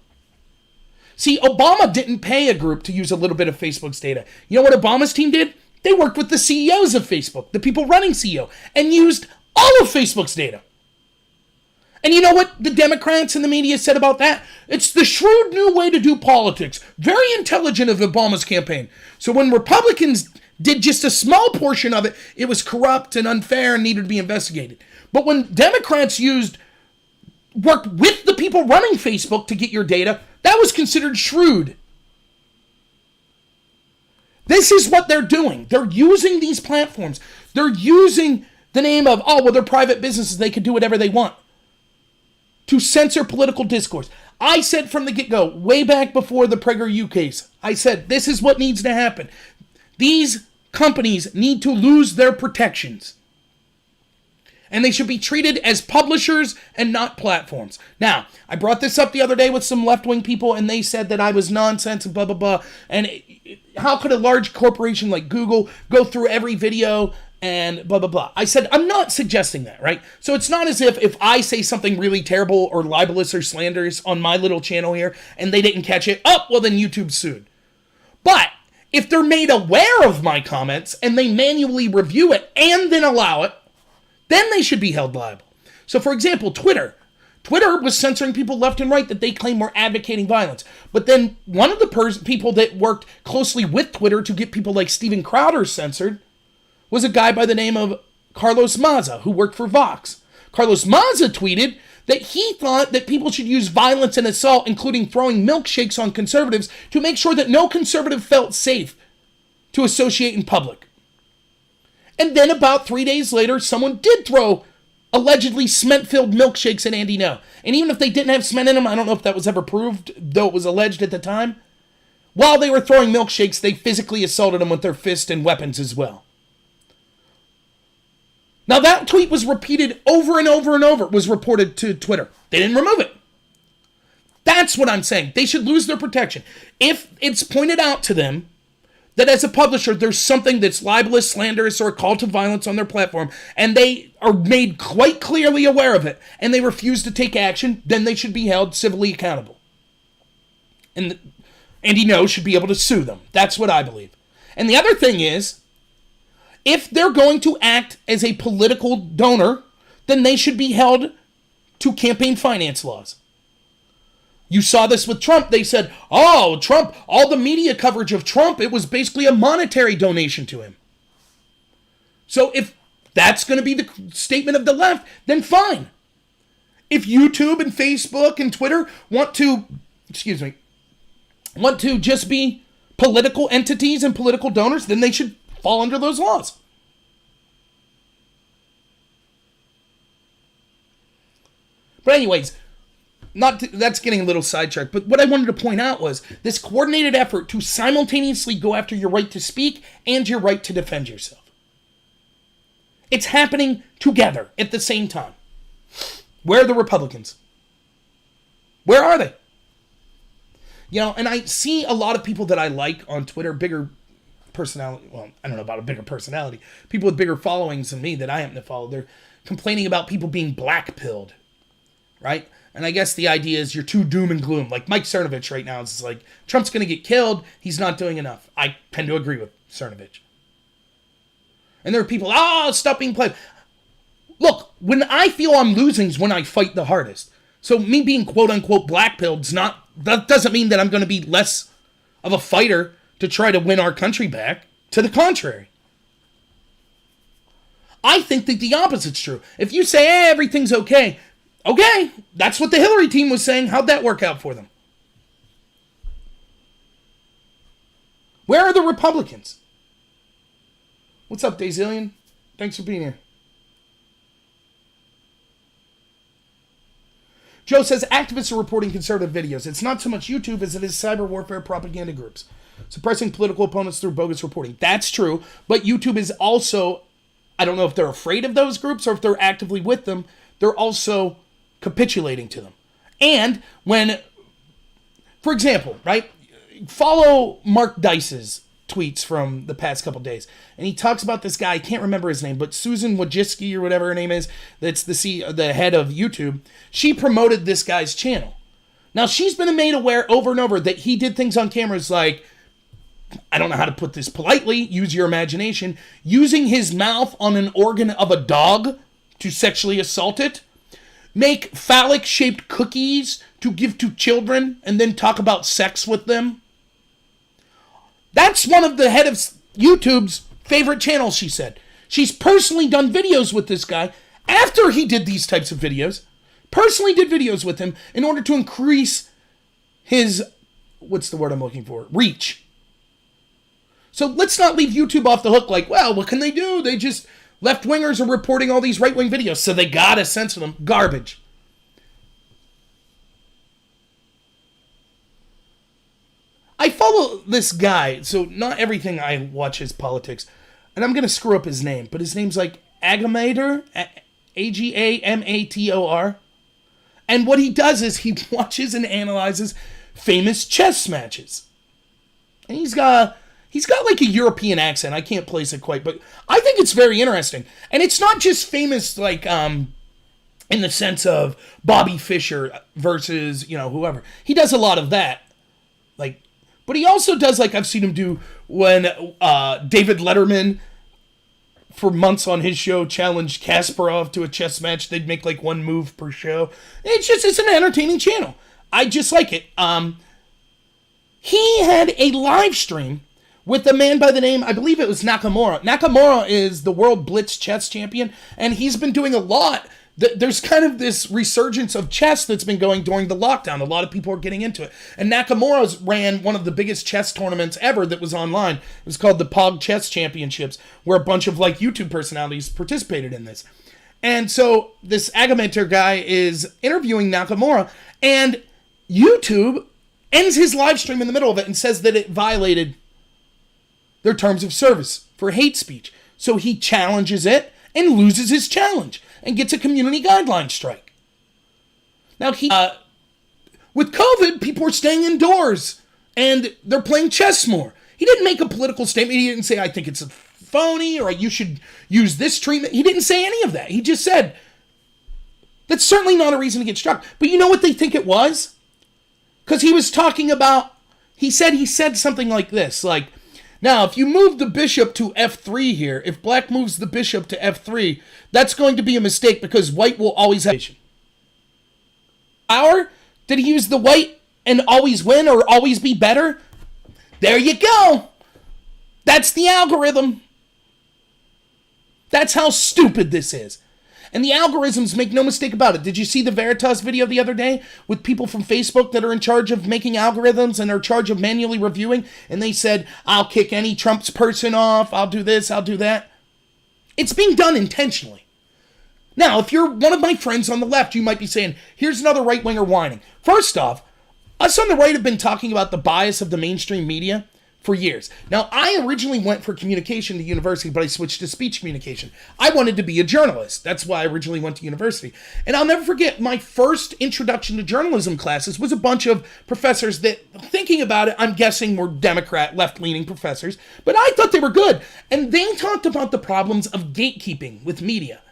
See, Obama didn't pay a group to use a little bit of Facebook's data. You know what Obama's team did? They worked with the CEOs of Facebook, the people running CEO, and used all of Facebook's data. And you know what the Democrats and the media said about that? It's the shrewd new way to do politics. Very intelligent of Obama's campaign. So when Republicans did just a small portion of it, it was corrupt and unfair and needed to be investigated. But when Democrats worked with the people running Facebook to get your data, that was considered shrewd. This is what they're doing. They're using these platforms. They're using the name of, they're private businesses. They can do whatever they want to censor political discourse. I said from the get-go, way back before the PragerU case, I said, this is what needs to happen. These companies need to lose their protections. And they should be treated as publishers and not platforms. Now, I brought this up the other day with some left-wing people, and they said that I was nonsense and blah, blah, blah. And how could a large corporation like Google go through every video and blah, blah, blah. I said, I'm not suggesting that, right? So it's not as if I say something really terrible or libelous or slanderous on my little channel here and they didn't catch it, well, then YouTube sued. But if they're made aware of my comments and they manually review it and then allow it, then they should be held liable. So for example, Twitter was censoring people left and right that they claim were advocating violence. But then one of the people that worked closely with Twitter to get people like Steven Crowder censored was a guy by the name of Carlos Maza, who worked for Vox. Carlos Maza tweeted that he thought that people should use violence and assault, including throwing milkshakes on conservatives, to make sure that no conservative felt safe to associate in public. And then about 3 days later, someone did throw allegedly cement-filled milkshakes at Andy Ngo. And even if they didn't have cement in them, I don't know if that was ever proved, though it was alleged at the time. While they were throwing milkshakes, they physically assaulted him with their fists and weapons as well. Now that tweet was repeated over and over and over. It was reported to Twitter. They didn't remove it. That's what I'm saying. They should lose their protection. If it's pointed out to them that as a publisher, there's something that's libelous, slanderous, or a call to violence on their platform, and they are made quite clearly aware of it, and they refuse to take action, then they should be held civilly accountable. And Andy No should be able to sue them. That's what I believe. And the other thing is, if they're going to act as a political donor, then they should be held to campaign finance laws. You saw this with Trump. They said, oh, Trump, all the media coverage of Trump, it was basically a monetary donation to him. So if that's going to be the statement of the left, then fine. If YouTube and Facebook and Twitter want to just be political entities and political donors, then they should fall under those laws. But anyways, that's getting a little sidetracked, but what I wanted to point out was this coordinated effort to simultaneously go after your right to speak and your right to defend yourself. It's happening together at the same time. Where are the Republicans? Where are they? And I see a lot of people that I like on Twitter, bigger personality, well, I don't know about a bigger personality, people with bigger followings than me that I happen to follow, they're complaining about people being black-pilled, right? And I guess the idea is you're too doom and gloom. Like Mike Cernovich right now is like, Trump's going to get killed. He's not doing enough. I tend to agree with Cernovich. And there are people, stop being played. Look, when I feel I'm losing is when I fight the hardest. So me being quote-unquote black-pilled that doesn't mean that I'm going to be less of a fighter to try to win our country back. To the contrary. I think that the opposite's true. If you say, everything's okay, that's what the Hillary team was saying. How'd that work out for them? Where are the Republicans? What's up, Dazillion? Thanks for being here. Joe says activists are reporting conservative videos. It's not so much YouTube as it is cyber warfare propaganda groups suppressing political opponents through bogus reporting. That's true, but YouTube is also, I don't know if they're afraid of those groups or if they're actively with them, they're also capitulating to them. And when, for example, right, follow Mark Dice's tweets from the past couple days, and he talks about this guy, I can't remember his name, but Susan Wojcicki or whatever her name is, that's the head of YouTube. She promoted this guy's channel. Now, she's been made aware over and over that he did things on cameras like, I don't know how to put this politely, use your imagination, using his mouth on an organ of a dog to sexually assault it, make phallic-shaped cookies to give to children, and then talk about sex with them. That's one of the head of YouTube's favorite channels, she said. She's personally done videos with this guy after he did these types of videos. Personally did videos with him in order to increase his, what's the word I'm looking for? Reach. So let's not leave YouTube off the hook like, well, what can they do? They just, left-wingers are reporting all these right-wing videos, so they gotta censor them. Garbage. I follow this guy, so not everything I watch is politics. And I'm going to screw up his name, but his name's like Agamator, Agamator. And what he does is he watches and analyzes famous chess matches. And he's got like a European accent. I can't place it quite, but I think it's very interesting. And it's not just famous like in the sense of Bobby Fischer versus, whoever. He does a lot of that. But he also does, like I've seen him do when David Letterman, for months on his show, challenged Kasparov to a chess match. They'd make like one move per show. It's an entertaining channel. I just like it. He had a live stream with a man by the name, I believe it was Nakamura. Nakamura is the world blitz chess champion, and he's been doing a lot. There's kind of this resurgence of chess that's been going during the lockdown. A lot of people are getting into it. And Nakamura's ran one of the biggest chess tournaments ever that was online. It was called the Pog Chess Championships, where a bunch of like YouTube personalities participated in this. And so this Agamator guy is interviewing Nakamura, and YouTube ends his live stream in the middle of it and says that it violated their terms of service for hate speech. So he challenges it and loses his challenge and gets a community guideline strike. Now, with COVID, people are staying indoors and they're playing chess more. He didn't make a political statement. He didn't say, I think it's a phony, or you should use this treatment. He didn't say any of that. He just said, that's certainly not a reason to get struck. But you know what they think it was? Because he was talking about, he said something like this, like, now, if you move the bishop to f3 here, if black moves the bishop to f3, that's going to be a mistake because white will always have power. Did he use the white and always win or always be better? There you go. That's the algorithm. That's how stupid this is. And the algorithms, make no mistake about it. Did you see the Veritas video the other day with people from Facebook that are in charge of making algorithms and are in charge of manually reviewing? And they said, I'll kick any Trump's person off. I'll do this. I'll do that. It's being done intentionally. Now, if you're one of my friends on the left, you might be saying, here's another right-winger whining. First off, us on the right have been talking about the bias of the mainstream media for years. Now, I originally went for communication to university, but I switched to speech communication. I wanted to be a journalist. That's why I originally went to university. And I'll never forget, my first introduction to journalism classes was a bunch of professors that, thinking about it, I'm guessing were Democrat, left-leaning professors, but I thought they were good. And they talked about the problems of gatekeeping with media.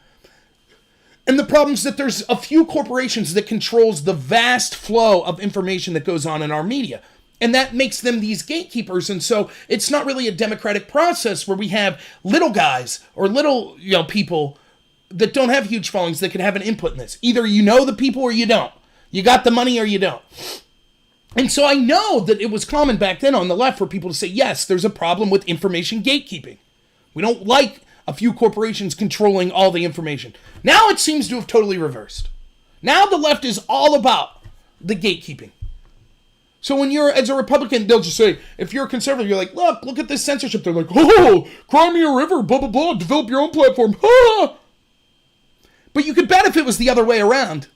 And the problems that there's a few corporations that controls the vast flow of information that goes on in our media. And that makes them these gatekeepers. And so it's not really a democratic process where we have little guys or little, people that don't have huge followings that can have an input in this. Either you know the people or you don't. You got the money or you don't. And so I know that it was common back then on the left for people to say, yes, there's a problem with information gatekeeping. We don't like a few corporations controlling all the information. Now it seems to have totally reversed. Now the left is all about the gatekeeping. So when you're, as a Republican, they'll just say, if you're a conservative, you're like, look at this censorship. They're like, oh, cry me a river, blah, blah, blah, develop your own platform. Ah! But you could bet if it was the other way around.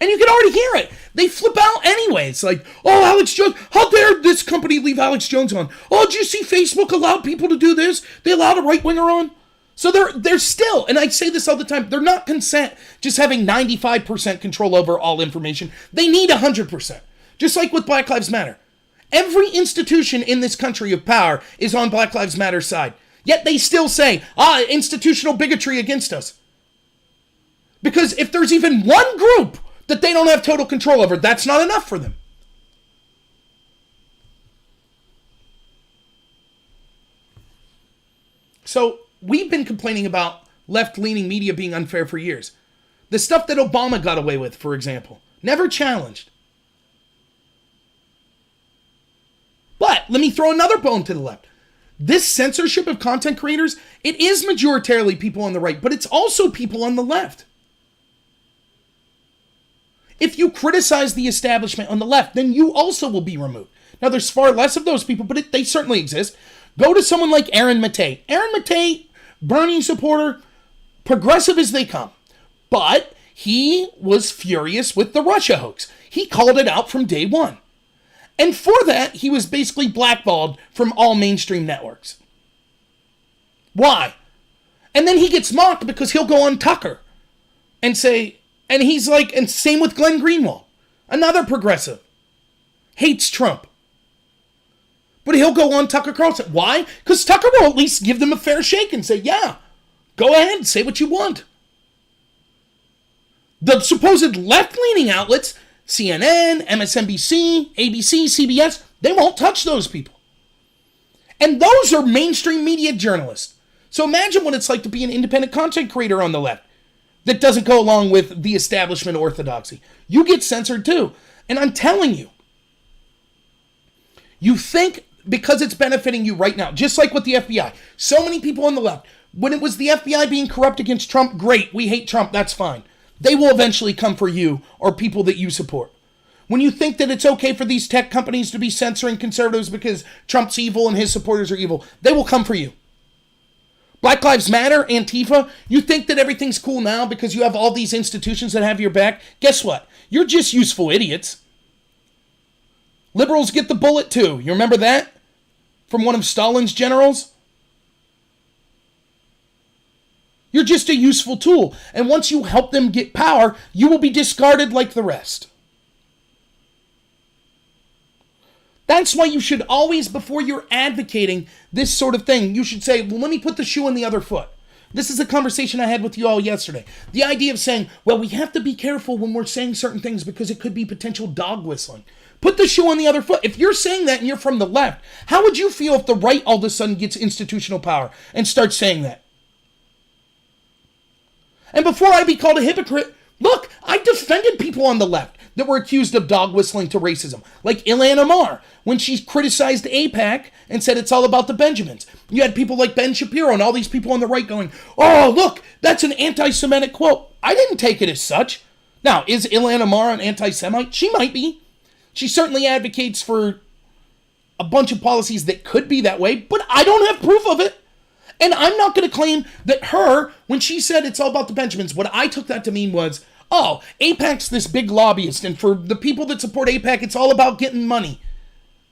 And you can already hear it. They flip out anyway. It's like, oh, Alex Jones, how dare this company leave Alex Jones on? Oh, did you see Facebook allow people to do this? They allowed a right-winger on? So they're still, and I say this all the time, they're not content just having 95% control over all information. They need 100%. Just like with Black Lives Matter. Every institution in this country of power is on Black Lives Matter's side. Yet they still say, institutional bigotry against us. Because if there's even one group that they don't have total control over, that's not enough for them. So we've been complaining about left-leaning media being unfair for years. The stuff that Obama got away with, for example, never challenged. But let me throw another bone to the left. This censorship of content creators, it is majoritarily people on the right, but it's also people on the left. If you criticize the establishment on the left, then you also will be removed. Now, there's far less of those people, but they certainly exist. Go to someone like Aaron Maté. Aaron Maté, Bernie supporter, progressive as they come. But he was furious with the Russia hoax. He called it out from day one. And for that, he was basically blackballed from all mainstream networks. Why? And then he gets mocked because he'll go on Tucker and say, and he's like, and same with Glenn Greenwald, another progressive, hates Trump. But he'll go on Tucker Carlson. Why? Because Tucker will at least give them a fair shake and say, yeah, go ahead, say what you want. The supposed left-leaning outlets, CNN, MSNBC, ABC, CBS, they won't touch those people. And those are mainstream media journalists. So imagine what it's like to be an independent content creator on the left that doesn't go along with the establishment orthodoxy. You get censored too. And I'm telling you, you think because it's benefiting you right now, just like with the FBI, so many people on the left, when it was the FBI being corrupt against Trump, great, we hate Trump, that's fine. They will eventually come for you or people that you support. When you think that it's okay for these tech companies to be censoring conservatives because Trump's evil and his supporters are evil, they will come for you. Black Lives Matter, Antifa, you think that everything's cool now because you have all these institutions that have your back? Guess what? You're just useful idiots. Liberals get the bullet too. You remember that? From one of Stalin's generals? You're just a useful tool. And once you help them get power, you will be discarded like the rest. That's why you should always, before you're advocating this sort of thing, you should say, well, let me put the shoe on the other foot. This is a conversation I had with you all yesterday. The idea of saying, well, we have to be careful when we're saying certain things because it could be potential dog whistling. Put the shoe on the other foot. If you're saying that and you're from the left, how would you feel if the right all of a sudden gets institutional power and starts saying that? And before I be called a hypocrite, look, I defended people on the left that were accused of dog whistling to racism, like Elena when she criticized AIPAC and said it's all about the Benjamins. You had people like Ben Shapiro and all these people on the right going, oh, look, that's an anti-Semitic quote. I didn't take it as such. Now, is Elena an anti-Semite? She might be. She certainly advocates for a bunch of policies that could be that way, but I don't have proof of it. And I'm not going to claim that her, when she said it's all about the Benjamins, what I took that to mean was, oh, AIPAC's this big lobbyist, and for the people that support AIPAC, it's all about getting money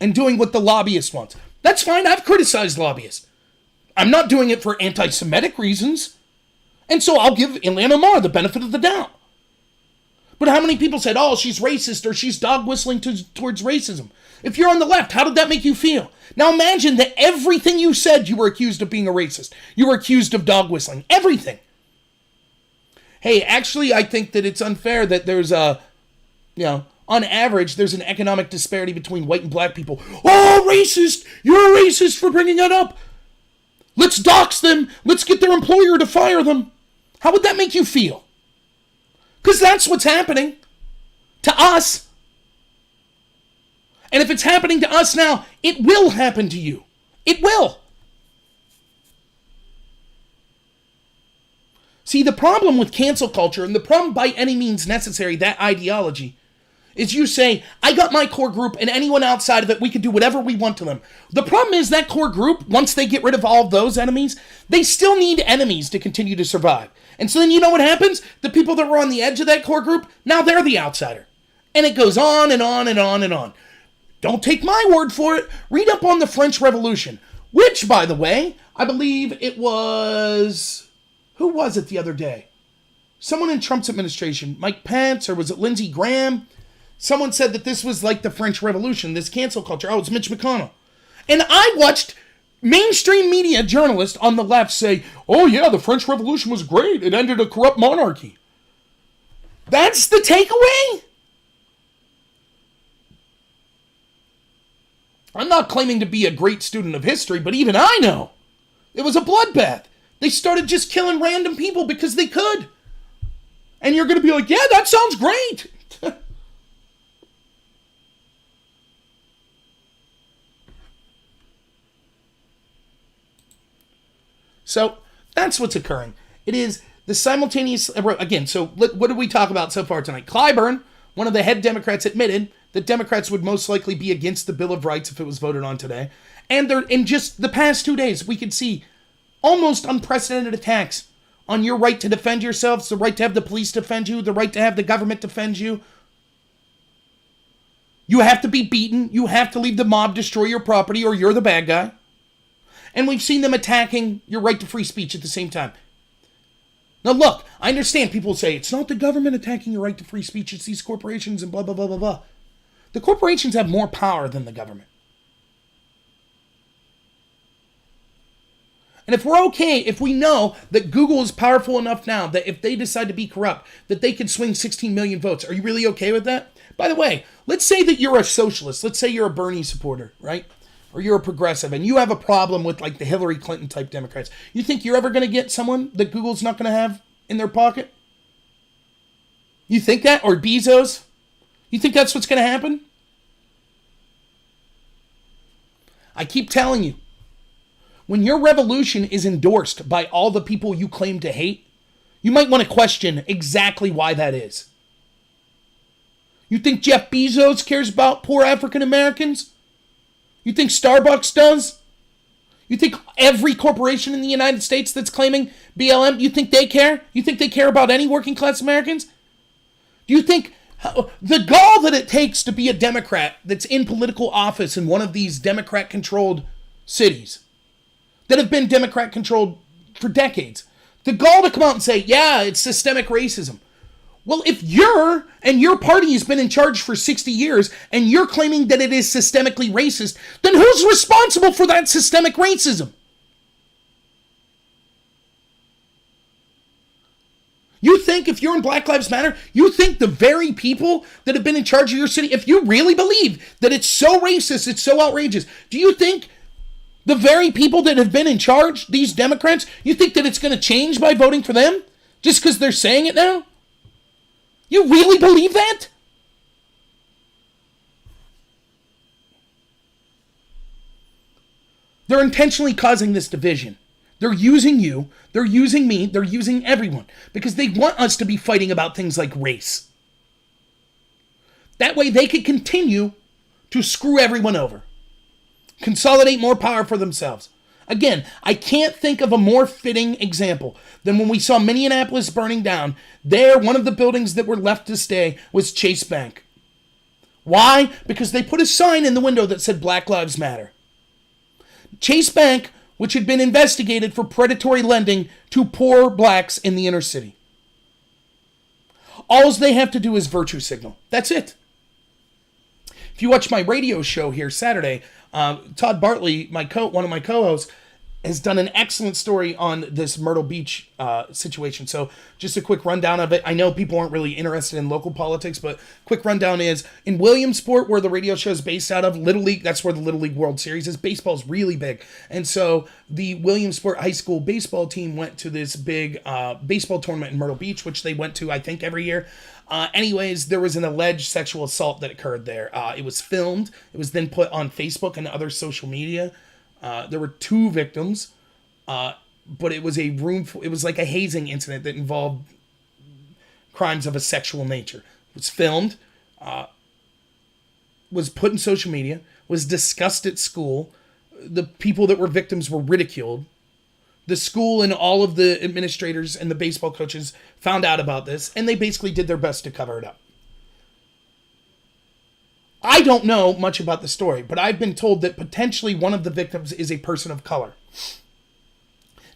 and doing what the lobbyist wants. That's fine. I've criticized lobbyists. I'm not doing it for anti-Semitic reasons. And so I'll give Elena the benefit of the doubt. But how many people said, oh, she's racist or she's dog whistling towards racism? If you're on the left, how did that make you feel? Now imagine that everything you said, you were accused of being a racist. You were accused of dog whistling. Everything. Hey, actually, I think that it's unfair that there's on average, there's an economic disparity between white and black people. Oh, racist! You're a racist for bringing that up. Let's dox them. Let's get their employer to fire them. How would that make you feel? Because that's what's happening to us. And if it's happening to us now, it will happen to you. It will. See, the problem with cancel culture, and the problem by any means necessary, that ideology, is you say, I got my core group, and anyone outside of it, we can do whatever we want to them. The problem is that core group, once they get rid of all of those enemies, they still need enemies to continue to survive. And so then you know what happens? The people that were on the edge of that core group, now they're the outsider. And it goes on and on and on and on. Don't take my word for it. Read up on the French Revolution, which, by the way, I believe it was... Who was it the other day? Someone in Trump's administration, Mike Pence, or was it Lindsey Graham? Someone said that this was like the French Revolution, this cancel culture. Oh, it's Mitch McConnell. And I watched mainstream media journalists on the left say, oh yeah, the French Revolution was great. It ended a corrupt monarchy. That's the takeaway? I'm not claiming to be a great student of history, but even I know. It was a bloodbath. They started just killing random people because they could. And you're going to be like, yeah, that sounds great. So that's what's occurring. It is the simultaneous... Again, so what did we talk about so far tonight? Clyburn, one of the head Democrats, admitted that Democrats would most likely be against the Bill of Rights if it was voted on today. And in just the past 2 days, we could see almost unprecedented attacks on your right to defend yourselves, the right to have the police defend you, the right to have the government defend you. You have to be beaten. You have to leave the mob destroy your property or you're the bad guy. And we've seen them attacking your right to free speech at the same time. Now look, I understand people say, it's not the government attacking your right to free speech, it's these corporations and blah, blah, blah, blah, blah. The corporations have more power than the government. And if we're okay, if we know that Google is powerful enough now that if they decide to be corrupt, that they could swing 16 million votes, are you really okay with that? By the way, let's say that you're a socialist. Let's say you're a Bernie supporter, right? Or you're a progressive and you have a problem with like the Hillary Clinton type Democrats. You think you're ever going to get someone that Google's not going to have in their pocket? You think that? Or Bezos? You think that's what's going to happen? I keep telling you, when your revolution is endorsed by all the people you claim to hate, you might want to question exactly why that is. You think Jeff Bezos cares about poor African Americans? You think Starbucks does? You think every corporation in the United States that's claiming BLM, you think they care? You think they care about any working class Americans? Do you think the gall that it takes to be a Democrat that's in political office in one of these Democrat-controlled cities that have been Democrat-controlled for decades, the gall to come out and say, yeah, it's systemic racism. Well, if you're and your party has been in charge for 60 years and you're claiming that it is systemically racist, then who's responsible for that systemic racism? You think if you're in Black Lives Matter, you think the very people that have been in charge of your city, if you really believe that it's so racist, it's so outrageous, do you think the very people that have been in charge, these Democrats, you think that it's going to change by voting for them? Just because they're saying it now? You really believe that? They're intentionally causing this division. They're using you, they're using me, they're using everyone because they want us to be fighting about things like race. That way they can continue to screw everyone over. Consolidate more power for themselves. Again, I can't think of a more fitting example than when we saw Minneapolis burning down. There, one of the buildings that were left to stay was Chase Bank. Why? Because they put a sign in the window that said Black Lives Matter. Chase Bank, which had been investigated for predatory lending to poor blacks in the inner city. All they have to do is virtue signal. That's it. If you watch my radio show here Saturday, Todd Bartley, one of my co-hosts, has done an excellent story on this Myrtle Beach situation. So just a quick rundown of it. I know people aren't really interested in local politics, but quick rundown is in Williamsport, where the radio show is based out of, Little League, that's where the Little League World Series is. Baseball's really big. And so the Williamsport High School baseball team went to this big baseball tournament in Myrtle Beach, which they went to, I think, every year. Anyways, there was an alleged sexual assault that occurred there. It was filmed. It was then put on Facebook and other social media. There were 2 victims, but it was it was like a hazing incident that involved crimes of a sexual nature. It was filmed, was put in social media, was discussed at school. The people that were victims were ridiculed. The school and all of the administrators and the baseball coaches found out about this, and they basically did their best to cover it up. I don't know much about the story, but I've been told that potentially one of the victims is a person of color.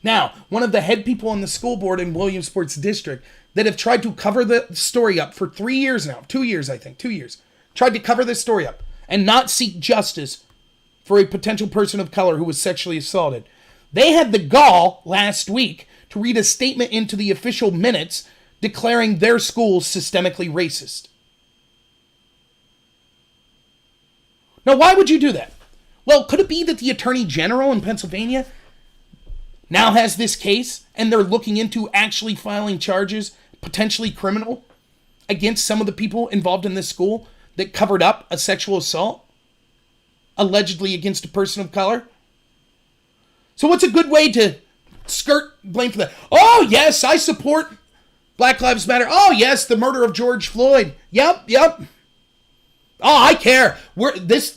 Now, one of the head people on the school board in Williamsport's district that have tried to cover the story up for 3 years now, 2 years, I think, 2 years, tried to cover this story up and not seek justice for a potential person of color who was sexually assaulted. They had the gall last week to read a statement into the official minutes declaring their school systemically racist. Now, why would you do that? Well, could it be that the Attorney General in Pennsylvania now has this case and they're looking into actually filing charges, potentially criminal, against some of the people involved in this school that covered up a sexual assault, allegedly against a person of color? So what's a good way to skirt blame for that? Oh, yes, I support Black Lives Matter. Oh, yes, the murder of George Floyd. Yep. Oh, I care. This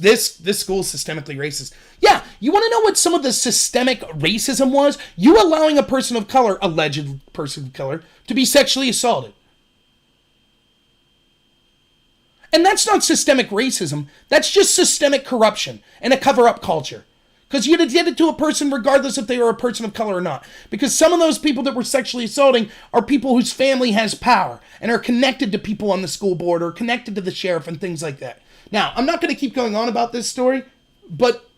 school is systemically racist. Yeah, you want to know what some of the systemic racism was? You allowing a person of color, alleged person of color, to be sexually assaulted. And that's not systemic racism. That's just systemic corruption and a cover-up culture. Because you'd have did it to a person regardless if they were a person of color or not. Because some of those people that were sexually assaulting are people whose family has power and are connected to people on the school board or connected to the sheriff and things like that. Now, I'm not going to keep going on about this story, but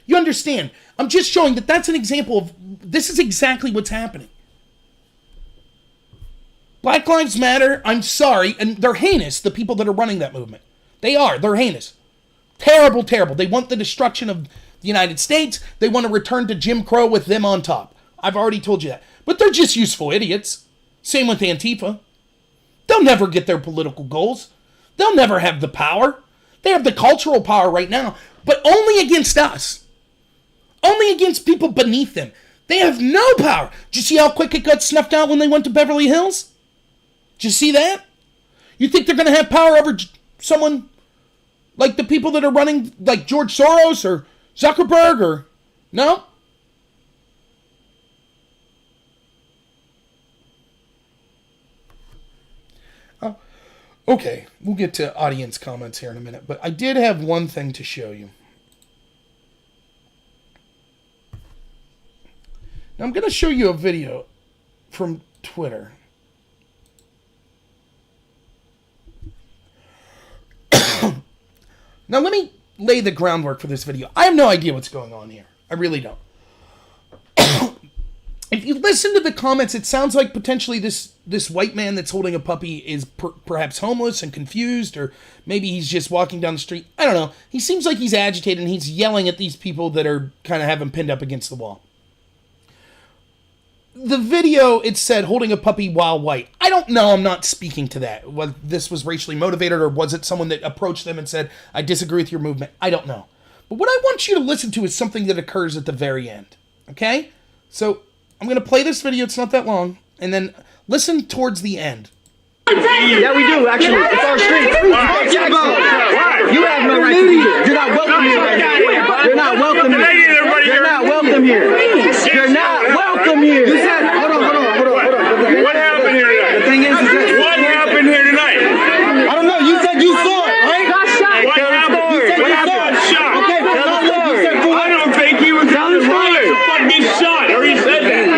you understand. I'm just showing that that's an example of this is exactly what's happening. Black Lives Matter, I'm sorry, and they're heinous, the people that are running that movement. They're heinous. Terrible, terrible. They want the destruction of the United States. They want to return to Jim Crow with them on top. I've already told you that. But they're just useful idiots. Same with Antifa. They'll never get their political goals. They'll never have the power. They have the cultural power right now, but only against us. Only against people beneath them. They have no power. Did you see how quick it got snuffed out when they went to Beverly Hills? Did you see that? You think they're going to have power over someone like the people that are running, like George Soros or Zuckerberg or... No? Oh, okay, we'll get to audience comments here in a minute, but I did have one thing to show you. Now I'm going to show you a video from Twitter. Now let me lay the groundwork for this video. I have no idea what's going on here. I really don't. If you listen to the comments, it sounds like potentially this white man that's holding a puppy is perhaps homeless and confused, or maybe he's just walking down the street. I don't know. He seems like he's agitated and he's yelling at these people that are kind of have him pinned up against the wall. The video, it said holding a puppy while white. I don't know. I'm not speaking to that. Whether this was racially motivated or was it someone that approached them and said, I disagree with your movement. I don't know. But what I want you to listen to is something that occurs at the very end. Okay? So I'm going to play this video. It's not that long. And then listen towards the end. Yeah, we do, actually. It's our street. You have no right to be here. You're not welcome here right now. You're not welcome here. You're not welcome here. You're not welcome here. You said, hold on. What happened here tonight? The thing is what happened here tonight? I don't know. You said you saw it, right? What happened? You said you saw it. Shot. Okay, but you said I don't think he was on the right. Fucking shot, or he said that.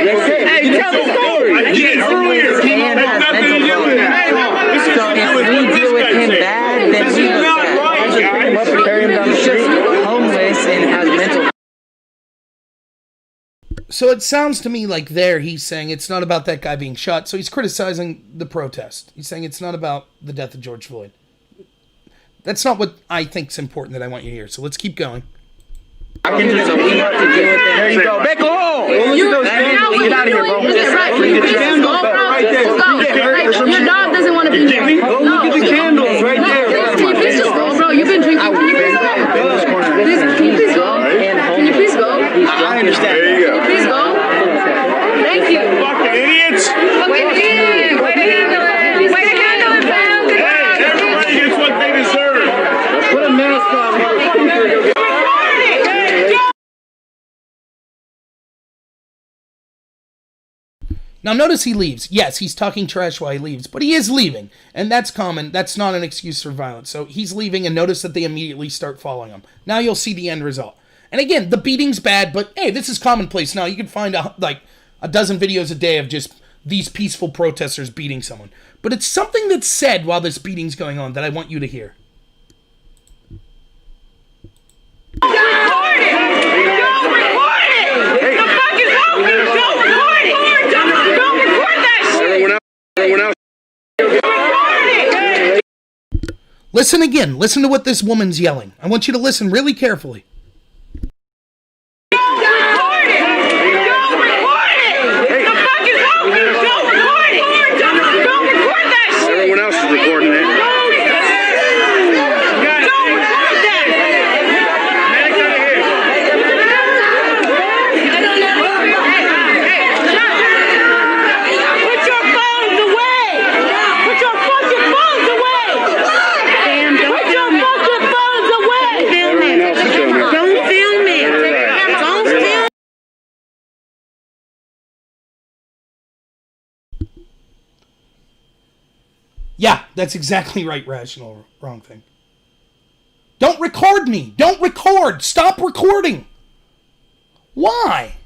Hey, tell the story. I did earlier. That's nothing to do with that. This is to do with what this guy said. This is not right, guys. Carry him down the street. Homeless and has mental. So it sounds to me like there he's saying it's not about that guy being shot. So he's criticizing the protest. He's saying it's not about the death of George Floyd. That's not what I think's important that I want you to hear. So let's keep going. So we have to deal with it. There you go. Back home. Get out of here, bro. That's right. Right there. Your dog doesn't want to be here. Go look at the candles right there. Can you please just go, bro? You've been drinking. Can you please go? Can you please go? Can you please go? I understand. There you go. Can you please go? Thank you. Fucking idiots. Way to handle it. Way to handle it, fam. Hey, everybody gets what they deserve. Put a mask on, motherfucker. Now notice he leaves. Yes, he's talking trash while he leaves, but he is leaving. And that's common. That's not an excuse for violence. So he's leaving, and notice that they immediately start following him. Now you'll see the end result. And again, the beating's bad, but hey, this is commonplace now. You can find like a dozen videos a day of just these peaceful protesters beating someone. But it's something that's said while this beating's going on that I want you to hear. Listen again. Listen to what this woman's yelling. I want you to listen really carefully. Everyone else is recording it. Yeah, that's exactly right, rational, wrong thing. Don't record me. Don't record. Stop recording. Why?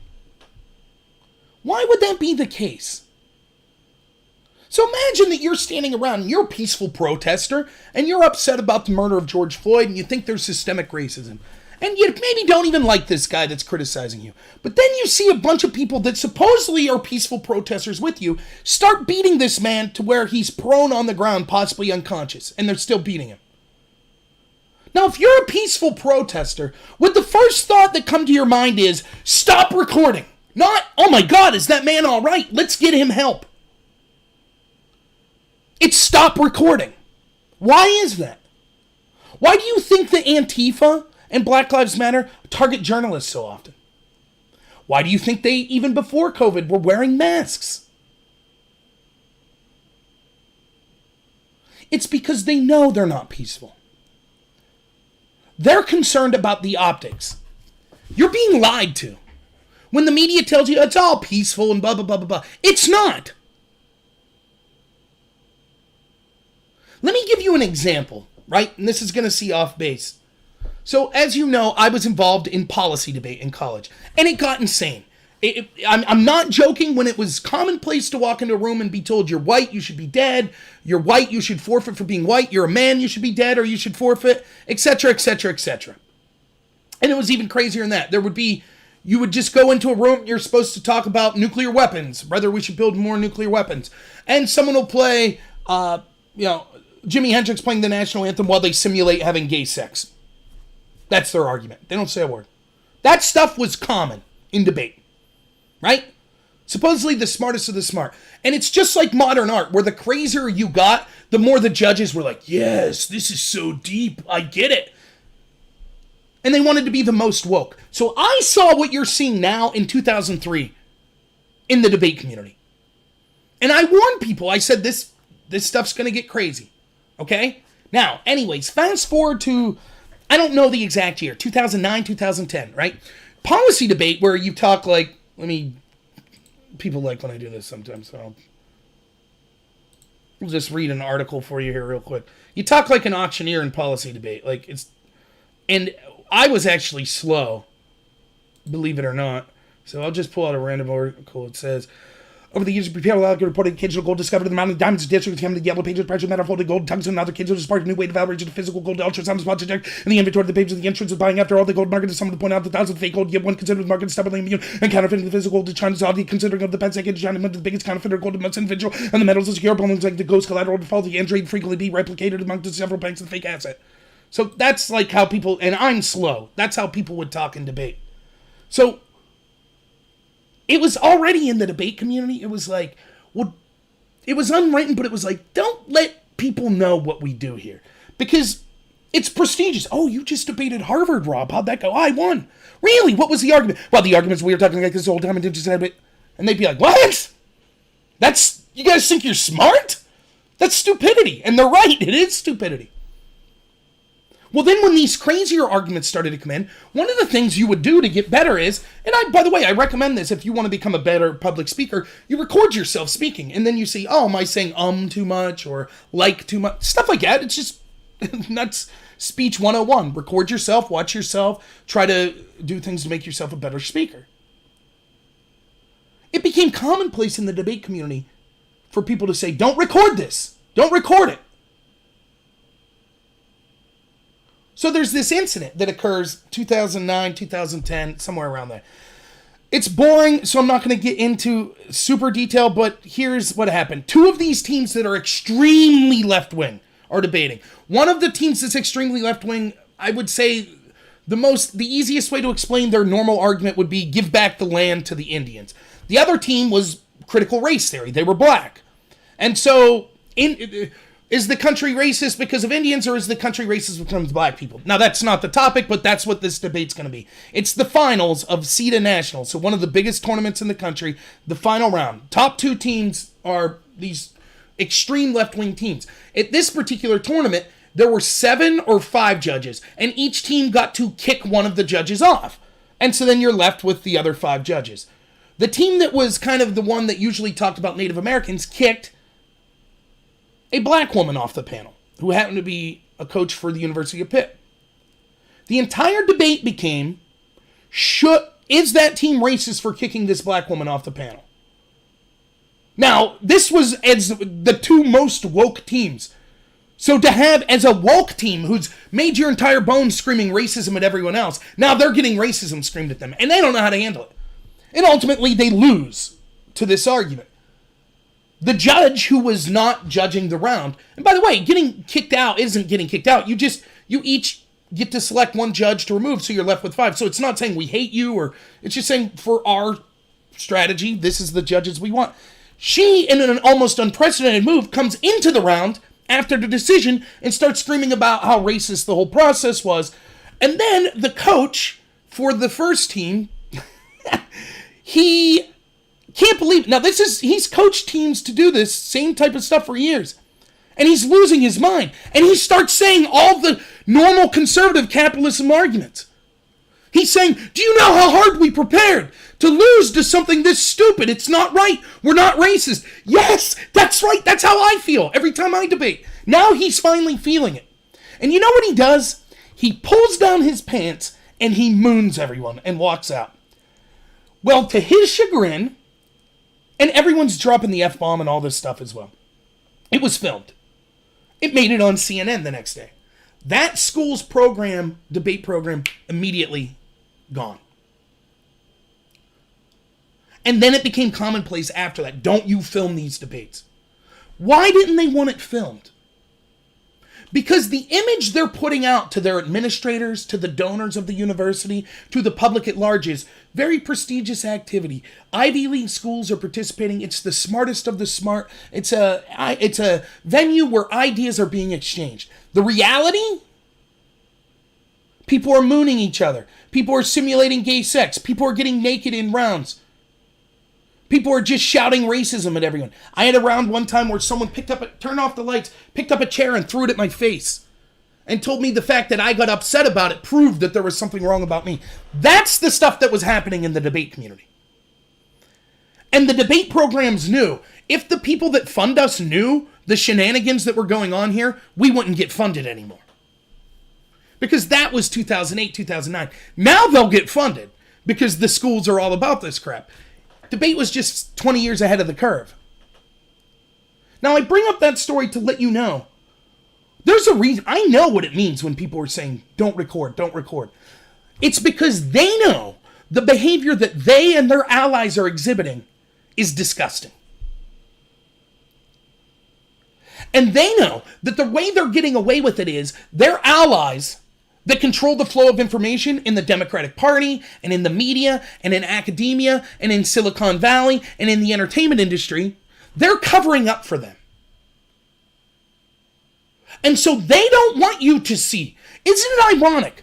Why would that be the case? So imagine that you're standing around and you're a peaceful protester and you're upset about the murder of George Floyd and you think there's systemic racism. And you maybe don't even like this guy that's criticizing you. But then you see a bunch of people that supposedly are peaceful protesters with you start beating this man to where he's prone on the ground, possibly unconscious, and they're still beating him. Now, if you're a peaceful protester, would the first thought that come to your mind is, stop recording? Not, oh my God, is that man all right? Let's get him help. It's stop recording. Why is that? Why do you think that Antifa and Black Lives Matter target journalists so often? Why do you think they, even before COVID, were wearing masks? It's because they know they're not peaceful. They're concerned about the optics. You're being lied to. When the media tells you it's all peaceful and blah, blah, blah, blah, blah. It's not. Let me give you an example, right? And this is going to seem off base. So, as you know, I was involved in policy debate in college, and it got insane. I'm not joking when it was commonplace to walk into a room and be told you're white, you should be dead. You're white, you should forfeit for being white. You're a man, you should be dead or you should forfeit, etc., etc., etc. And it was even crazier than that. You would just go into a room, you're supposed to talk about nuclear weapons, whether we should build more nuclear weapons. And someone will play, Jimi Hendrix playing the national anthem while they simulate having gay sex. That's their argument. They don't say a word. That stuff was common in debate, right? Supposedly the smartest of the smart. And it's just like modern art, where the crazier you got, the more the judges were like, yes, this is so deep, I get it. And they wanted to be the most woke. So I saw what you're seeing now in 2003 in the debate community. And I warned people, I said, this stuff's going to get crazy. Okay? Now, anyways, fast forward to, I don't know the exact year, 2009, 2010, right? Policy debate where you talk like, people like when I do this sometimes, so I'll just read an article for you here real quick. You talk like an auctioneer in policy debate. And I was actually slow, believe it or not. So I'll just pull out a random article. It says, over the years, people have reported occasional gold discovered in the mountain of diamonds, districts, the yellow pages, precious metal, folded gold, tungsten, and other cases, sparked a new way to value of physical gold, ultrasound spot detect, and the inventory of the pages of the entrance of buying after all the gold market is someone to point out the thousands of fake gold, yet one considered the market stubbornly immune, and counterfeiting the physical gold to China's oddly considering of the past decade, China the biggest counterfeiter gold amongst individual, and the metals of secure opponents like the ghost collateral default, the Android frequently be replicated amongst several banks of the fake asset. So that's like how people, and I'm slow, that's how people would talk in debate. So it was already in the debate community. It was like, well, it was unwritten, but it was like, don't let people know what we do here. Because it's prestigious. Oh, you just debated Harvard, Rob. How'd that go? I won. Really? What was the argument? Well, the argument's we were talking like this the whole time and didn't just have it. And they'd be like, what? You guys think you're smart? That's stupidity. And they're right. It is stupidity. Well, then when these crazier arguments started to come in, one of the things you would do to get better is, and by the way, I recommend this if you want to become a better public speaker, you record yourself speaking, and then you see, oh, am I saying too much, or like too much, stuff like that. It's just, that's speech 101. Record yourself, watch yourself, try to do things to make yourself a better speaker. It became commonplace in the debate community for people to say, don't record this, don't record it. So there's this incident that occurs 2009, 2010, somewhere around there. It's boring, so I'm not going to get into super detail, but here's what happened. Two of these teams that are extremely left-wing are debating. One of the teams that's extremely left-wing, I would say the easiest way to explain their normal argument would be give back the land to the Indians. The other team was critical race theory. They were black. And so is the country racist because of Indians, or is the country racist because of black people? Now, that's not the topic, but that's what this debate's going to be. It's the finals of CETA Nationals, so one of the biggest tournaments in the country, the final round. Top two teams are these extreme left-wing teams. At this particular tournament, there were 7 or 5 judges, and each team got to kick one of the judges off. And so then you're left with the other 5 judges. The team that was kind of the one that usually talked about Native Americans kicked a black woman off the panel, who happened to be a coach for the University of Pitt. The entire debate became, is that team racist for kicking this black woman off the panel? Now, this was as the two most woke teams. So to have as a woke team who's made your entire bones screaming racism at everyone else, now they're getting racism screamed at them, and they don't know how to handle it. And ultimately, they lose to this argument. The judge who was not judging the round, and by the way, getting kicked out isn't getting kicked out. You each get to select one judge to remove, so you're left with 5. So it's not saying we hate you, or it's just saying for our strategy, this is the judges we want. She, in an almost unprecedented move, comes into the round after the decision and starts screaming about how racist the whole process was. And then the coach for the first team, he can't believe, now he's coached teams to do this same type of stuff for years. And he's losing his mind. And he starts saying all the normal conservative capitalism arguments. He's saying, do you know how hard we prepared to lose to something this stupid? It's not right. We're not racist. Yes, that's right. That's how I feel every time I debate. Now he's finally feeling it. And you know what he does? He pulls down his pants and he moons everyone and walks out. Well, to his chagrin, and everyone's dropping the F-bomb and all this stuff as well, it was filmed. It made it on CNN the next day. That school's program, debate program, immediately gone. And then it became commonplace after that. Don't you film these debates. Why didn't they want it filmed? Because the image they're putting out to their administrators, to the donors of the university, to the public at large is very prestigious activity. Ivy League schools are participating. It's the smartest of the smart. It's a venue where ideas are being exchanged. The reality? People are mooning each other. People are simulating gay sex. People are getting naked in rounds. People are just shouting racism at everyone. I had a round one time where someone turned off the lights, picked up a chair and threw it at my face, and told me the fact that I got upset about it proved that there was something wrong about me. That's the stuff that was happening in the debate community. And the debate programs knew, if the people that fund us knew the shenanigans that were going on here, we wouldn't get funded anymore. Because that was 2008, 2009. Now they'll get funded because the schools are all about this crap. Debate was just 20 years ahead of the curve. Now, I bring up that story to let you know, there's a reason. I know what it means when people are saying, don't record, don't record. It's because they know the behavior that they and their allies are exhibiting is disgusting. And they know that the way they're getting away with it is their allies that control the flow of information in the Democratic Party and in the media and in academia and in Silicon Valley and in the entertainment industry, they're covering up for them. And so they don't want you to see. Isn't it ironic?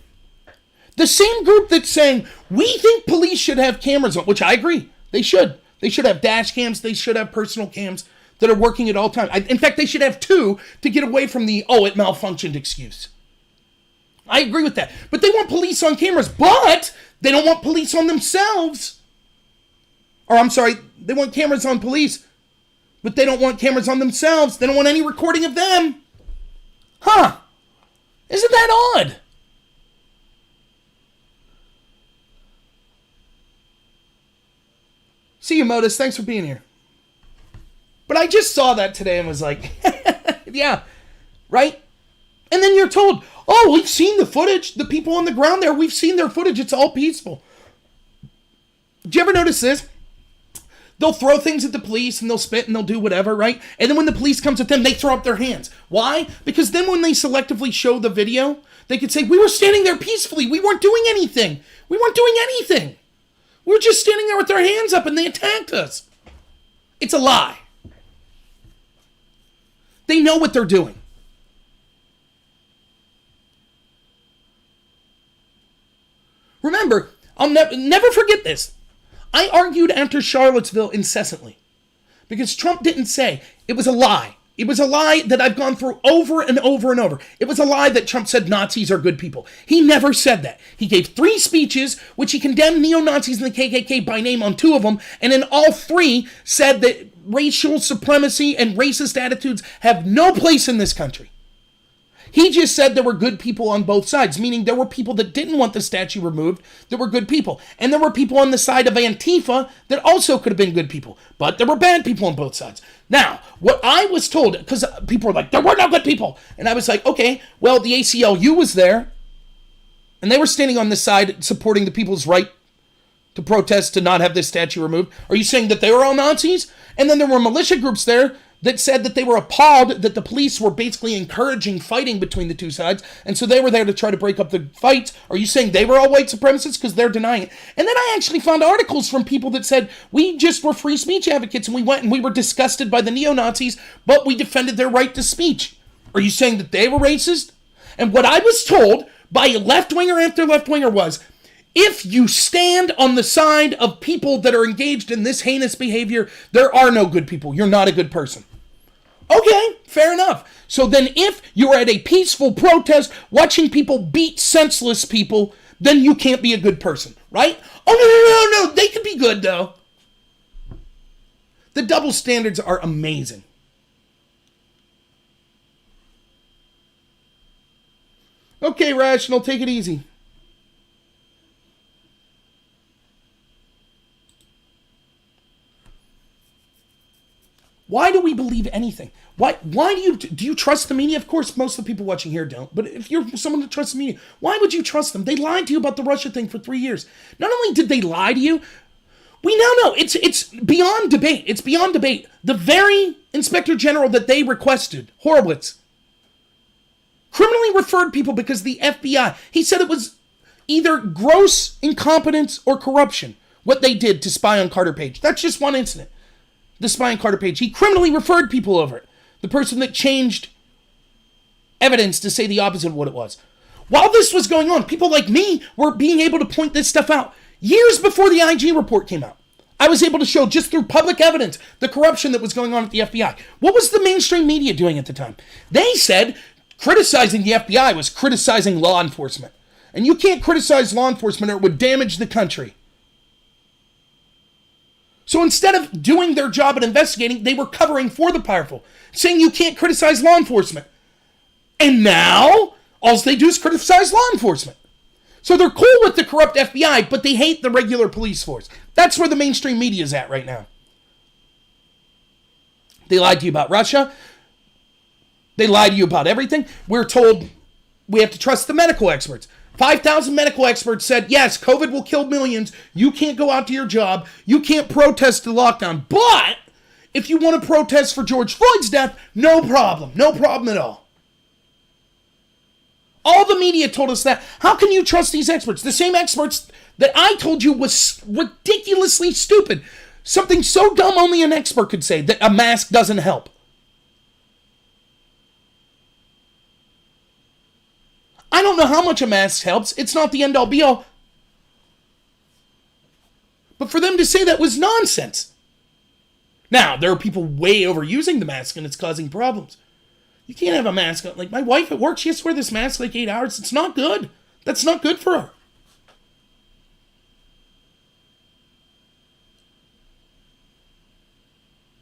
The same group that's saying, we think police should have cameras on, which I agree, they should. They should have dash cams, they should have personal cams that are working at all times. In fact, they should have two to get away from the, it malfunctioned excuse. I agree with that. But they want police on cameras, but they don't want police on themselves. Or I'm sorry, they want cameras on police, but they don't want cameras on themselves. They don't want any recording of them. Huh. Isn't that odd? See you, Modus. Thanks for being here. But I just saw that today and was like, yeah, right? And then you're told, we've seen the footage. The people on the ground there, we've seen their footage. It's all peaceful. Did you ever notice this? They'll throw things at the police and they'll spit and they'll do whatever, right? And then when the police comes at them, they throw up their hands. Why? Because then when they selectively show the video, they could say, we were standing there peacefully. We weren't doing anything. We weren't doing anything. We were just standing there with our hands up and they attacked us. It's a lie. They know what they're doing. Remember, I'll never forget this. I argued after Charlottesville incessantly because Trump didn't say it was a lie. It was a lie that I've gone through over and over and over. It was a lie that Trump said Nazis are good people. He never said that. He gave 3 speeches, which he condemned neo-Nazis and the KKK by name on 2 of them, and in all 3 said that racial supremacy and racist attitudes have no place in this country. He just said there were good people on both sides, meaning there were people that didn't want the statue removed that were good people. And there were people on the side of Antifa that also could have been good people. But there were bad people on both sides. Now, what I was told, because people were like, there were no good people. And I was like, okay, well, the ACLU was there. And they were standing on this side supporting the people's right to protest to not have this statue removed. Are you saying that they were all Nazis? And then there were militia groups there that said that they were appalled that the police were basically encouraging fighting between the 2 sides, and so they were there to try to break up the fights. Are you saying they were all white supremacists? Because they're denying it. And then I actually found articles from people that said, we just were free speech advocates, and we went and we were disgusted by the neo-Nazis, but we defended their right to speech. Are you saying that they were racist? And what I was told by left-winger after left-winger was, if you stand on the side of people that are engaged in this heinous behavior, there are no good people. You're not a good person. Okay, fair enough. So then if you're at a peaceful protest watching people beat senseless people, then you can't be a good person, right? Oh, no, they could be good, though. The double standards are amazing. Okay, Rational, take it easy. Why do we believe anything? Why do you trust the media? Of course, most of the people watching here don't. But if you're someone that trusts the media, why would you trust them? They lied to you about the Russia thing for 3 years. Not only did they lie to you, we now know it's beyond debate. It's beyond debate. The very inspector general that they requested, Horowitz, criminally referred people because the FBI, he said it was either gross incompetence or corruption, what they did to spy on Carter Page. That's just one incident. The spy on Carter Page. He criminally referred people over it. The person that changed evidence to say the opposite of what it was. While this was going on, people like me were being able to point this stuff out. Years before the IG report came out, I was able to show just through public evidence the corruption that was going on at the FBI. What was the mainstream media doing at the time? They said criticizing the FBI was criticizing law enforcement. And you can't criticize law enforcement or it would damage the country. So instead of doing their job at investigating, they were covering for the powerful, saying you can't criticize law enforcement. And now, all they do is criticize law enforcement. So they're cool with the corrupt FBI, but they hate the regular police force. That's where the mainstream media is at right now. They lied to you about Russia. They lied to you about everything. We're told we have to trust the medical experts. 5,000 medical experts said, yes, COVID will kill millions. You can't go out to your job. You can't protest the lockdown. But if you want to protest for George Floyd's death, no problem. No problem at all. All the media told us that. How can you trust these experts? The same experts that I told you was ridiculously stupid. Something so dumb only an expert could say, that a mask doesn't help. I don't know how much a mask helps. It's not the end-all be-all. But for them to say that was nonsense. Now, there are people way overusing the mask and it's causing problems. You can't have a mask on. Like my wife at work, she has to wear this mask like 8 hours. It's not good. That's not good for her.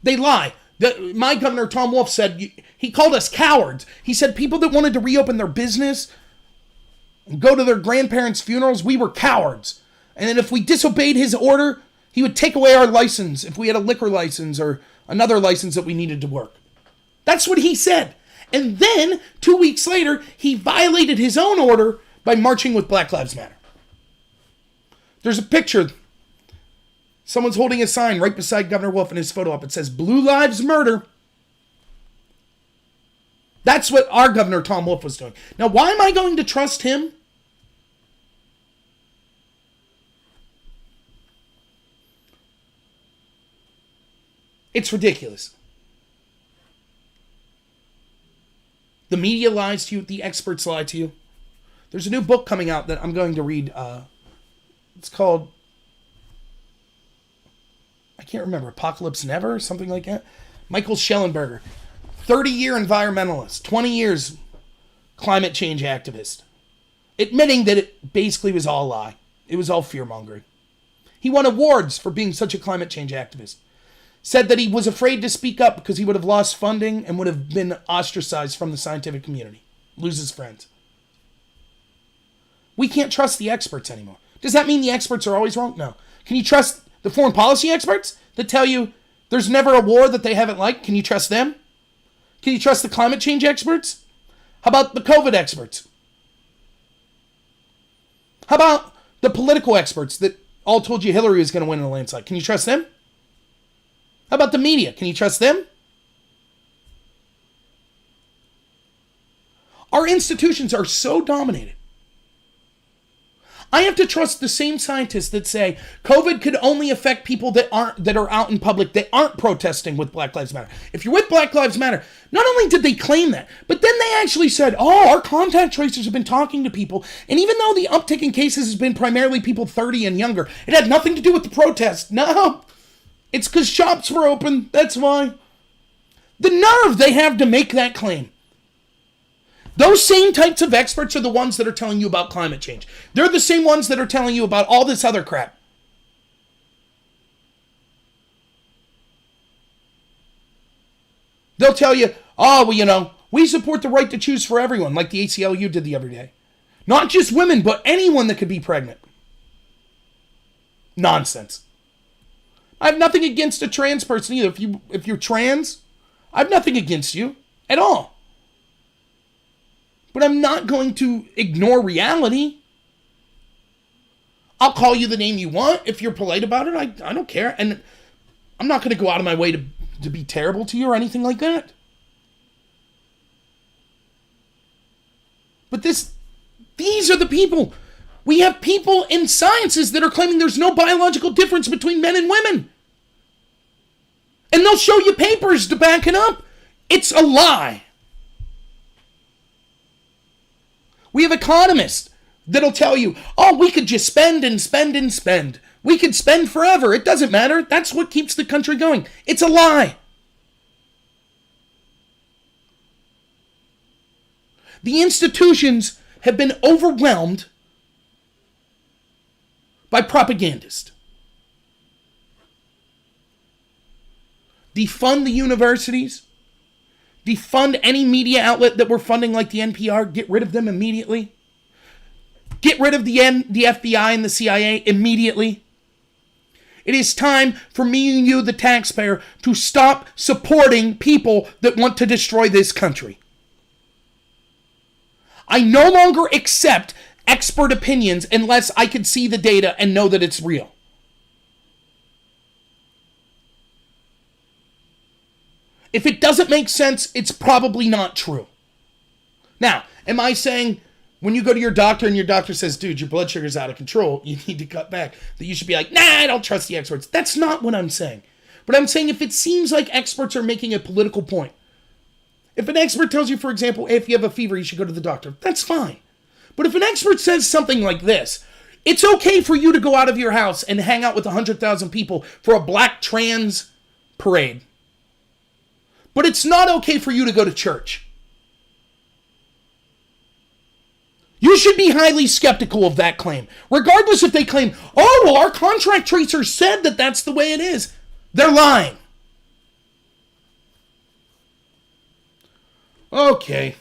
They lie. My governor, Tom Wolf, said, he called us cowards. He said people that wanted to reopen their business and go to their grandparents' funerals, we were cowards. And then if we disobeyed his order, he would take away our license if we had a liquor license or another license that we needed to work. That's what he said. And then, 2 weeks later, he violated his own order by marching with Black Lives Matter. There's a picture. Someone's holding a sign right beside Governor Wolf and his photo up. It says, Blue Lives Murder. That's what our Governor Tom Wolf was doing. Now, why am I going to trust him? It's ridiculous. The media lies to you. The experts lie to you. There's a new book coming out that I'm going to read. It's called, I can't remember, Apocalypse Never or something like that. Michael Schellenberger. 30-year environmentalist, 20 years climate change activist, admitting that it basically was all a lie. It was all fear-mongering. He won awards for being such a climate change activist. Said that he was afraid to speak up because he would have lost funding and would have been ostracized from the scientific community. Lose his friends. We can't trust the experts anymore. Does that mean the experts are always wrong? No. Can you trust the foreign policy experts that tell you there's never a war that they haven't liked? Can you trust them? Can you trust the climate change experts? How about the COVID experts? How about the political experts that all told you Hillary was going to win in a landslide? Can you trust them? How about the media? Can you trust them? Our institutions are so dominated. I have to trust the same scientists that say COVID could only affect people that are out in public, that aren't protesting with Black Lives Matter. If you're with Black Lives Matter, not only did they claim that, but then they actually said, our contact tracers have been talking to people, and even though the uptick in cases has been primarily people 30 and younger, it had nothing to do with the protest. No, it's because shops were open, that's why. The nerve they have to make that claim. Those same types of experts are the ones that are telling you about climate change. They're the same ones that are telling you about all this other crap. They'll tell you, we support the right to choose for everyone, like the ACLU did the other day. Not just women, but anyone that could be pregnant. Nonsense. I have nothing against a trans person either. If you're trans, I have nothing against you at all. But I'm not going to ignore reality. I'll call you the name you want if you're polite about it. I don't care. And I'm not going to go out of my way to be terrible to you or anything like that. But these are the people. We have people in sciences that are claiming there's no biological difference between men and women. And they'll show you papers to back it up. It's a lie. We have economists that'll tell you, oh, we could just spend and spend and spend. We could spend forever. It doesn't matter. That's what keeps the country going. It's a lie. The institutions have been overwhelmed by propagandists. Defund the universities. Defund any media outlet that we're funding like the NPR. Get rid of them immediately. Get rid of the FBI and the CIA immediately. It is time for me and you, the taxpayer, to stop supporting people that want to destroy this country. I no longer accept expert opinions unless I can see the data and know that it's real. If it doesn't make sense, it's probably not true. Now, am I saying when you go to your doctor and your doctor says, dude, your blood sugar's out of control, you need to cut back, that you should be like, nah, I don't trust the experts? That's not what I'm saying. But I'm saying if it seems like experts are making a political point, if an expert tells you, for example, hey, if you have a fever, you should go to the doctor, that's fine. But if an expert says something like this, it's okay for you to go out of your house and hang out with 100,000 people for a black trans parade. But it's not okay for you to go to church. You should be highly skeptical of that claim. Regardless if they claim, oh, well, our contract tracer said that that's the way it is. They're lying. Okay.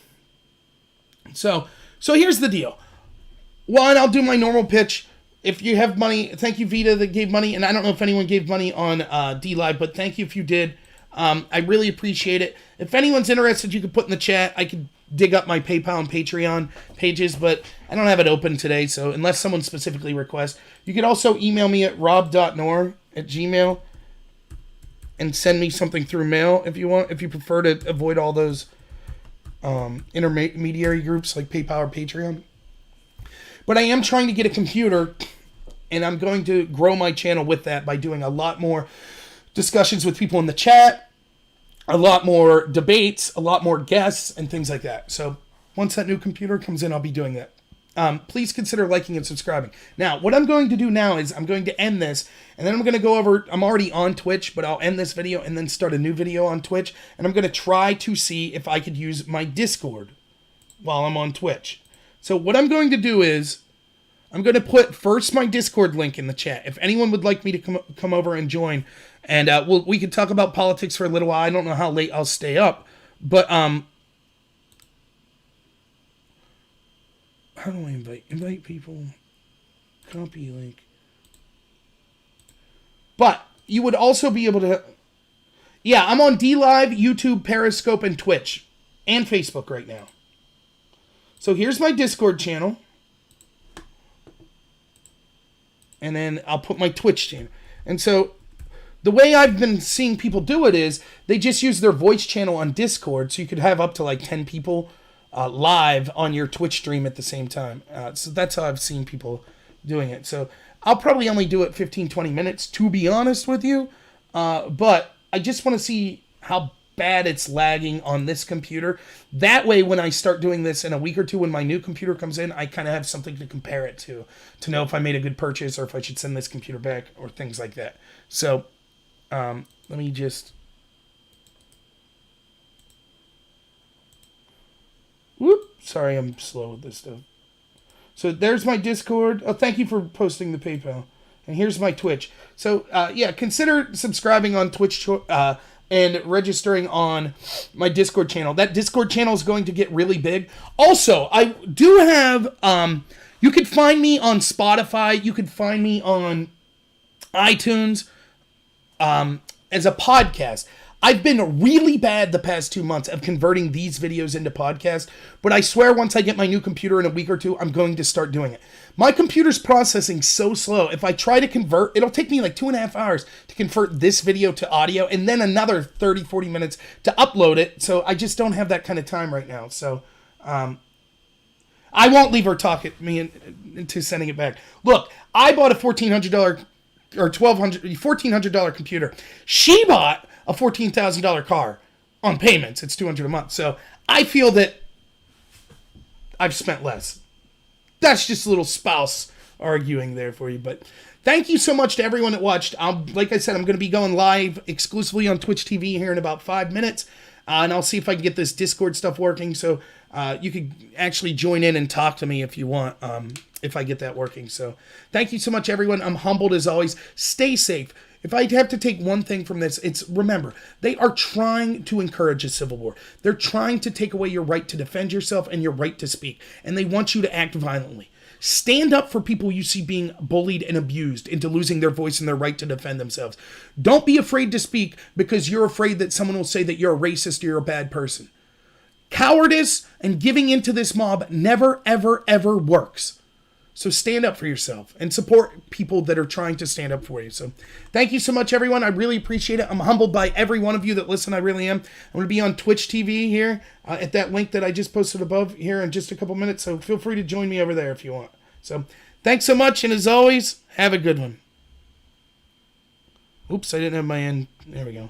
So here's the deal. One, I'll do my normal pitch. If you have money, thank you, Vita, that gave money. And I don't know if anyone gave money on D-Live, but thank you if you did. I really appreciate it. If anyone's interested, you could put in the chat. I could dig up my PayPal and Patreon pages, but I don't have it open today, so unless someone specifically requests. You could also email me at rob.nor@gmail and send me something through mail if you want, if you prefer to avoid all those intermediary groups like PayPal or Patreon. But I am trying to get a computer, and I'm going to grow my channel with that by doing a lot more discussions with people in the chat, a lot more debates, a lot more guests, and things like that. So once that new computer comes in, I'll be doing that. Please consider liking and subscribing. Now, what I'm going to do now is I'm going to end this, and then I'm going to go over, I'm already on Twitch, but I'll end this video and then start a new video on Twitch, and I'm going to try to see if I could use my Discord while I'm on Twitch. So what I'm going to do is, I'm going to put first my Discord link in the chat. If anyone would like me to come over and join, and we could talk about politics for a little while. I don't know how late I'll stay up, but how do I invite people? Copy link. But you would also be able to, yeah, I'm on D-Live, YouTube, Periscope, and Twitch, and Facebook right now. So here's my Discord channel. And then I'll put my Twitch channel. And so the way I've been seeing people do it is they just use their voice channel on Discord, so you could have up to like 10 people live on your Twitch stream at the same time. So that's how I've seen people doing it. So I'll probably only do it 15, 20 minutes, to be honest with you. But I just want to see how bad it's lagging on this computer. That way, when I start doing this in a week or two, when my new computer comes in, I kind of have something to compare it to know if I made a good purchase or if I should send this computer back or things like that. So let me just... Whoop! Sorry, I'm slow with this stuff. So there's my Discord. Oh, thank you for posting the PayPal. And here's my Twitch. So, yeah, consider subscribing on Twitch and registering on my Discord channel. That Discord channel is going to get really big. Also, I do have... you could find me on Spotify. You could find me on iTunes as a podcast. I've been really bad the past 2 months of converting these videos into podcasts, but I swear once I get my new computer in a week or two, I'm going to start doing it. My computer's processing so slow. If I try to convert, it'll take me like 2.5 hours to convert this video to audio and then another 30, 40 minutes to upload it. So I just don't have that kind of time right now. So I won't leave her talk at me into sending it back. Look, I bought a $1,400 or $1,400 computer. She bought a $14,000 car on payments. It's $200 a month. So I feel that I've spent less. That's just a little spouse arguing there for you. But thank you so much to everyone that watched. Like I said, I'm going to be going live exclusively on Twitch TV here in about 5 minutes. And I'll see if I can get this Discord stuff working. So you could actually join in and talk to me if you want, if I get that working. So thank you so much, everyone. I'm humbled as always. Stay safe. If I have to take one thing from this, it's remember, they are trying to encourage a civil war. They're trying to take away your right to defend yourself and your right to speak. And they want you to act violently. Stand up for people you see being bullied and abused into losing their voice and their right to defend themselves. Don't be afraid to speak because you're afraid that someone will say that you're a racist or you're a bad person. Cowardice and giving into this mob never, ever, ever works. So stand up for yourself and support people that are trying to stand up for you. So thank you so much, everyone. I really appreciate it. I'm humbled by every one of you that listen. I really am. I'm going to be on Twitch TV here at that link that I just posted above here in just a couple minutes. So feel free to join me over there if you want. So thanks so much. And as always, have a good one. Oops, I didn't have my end. There we go.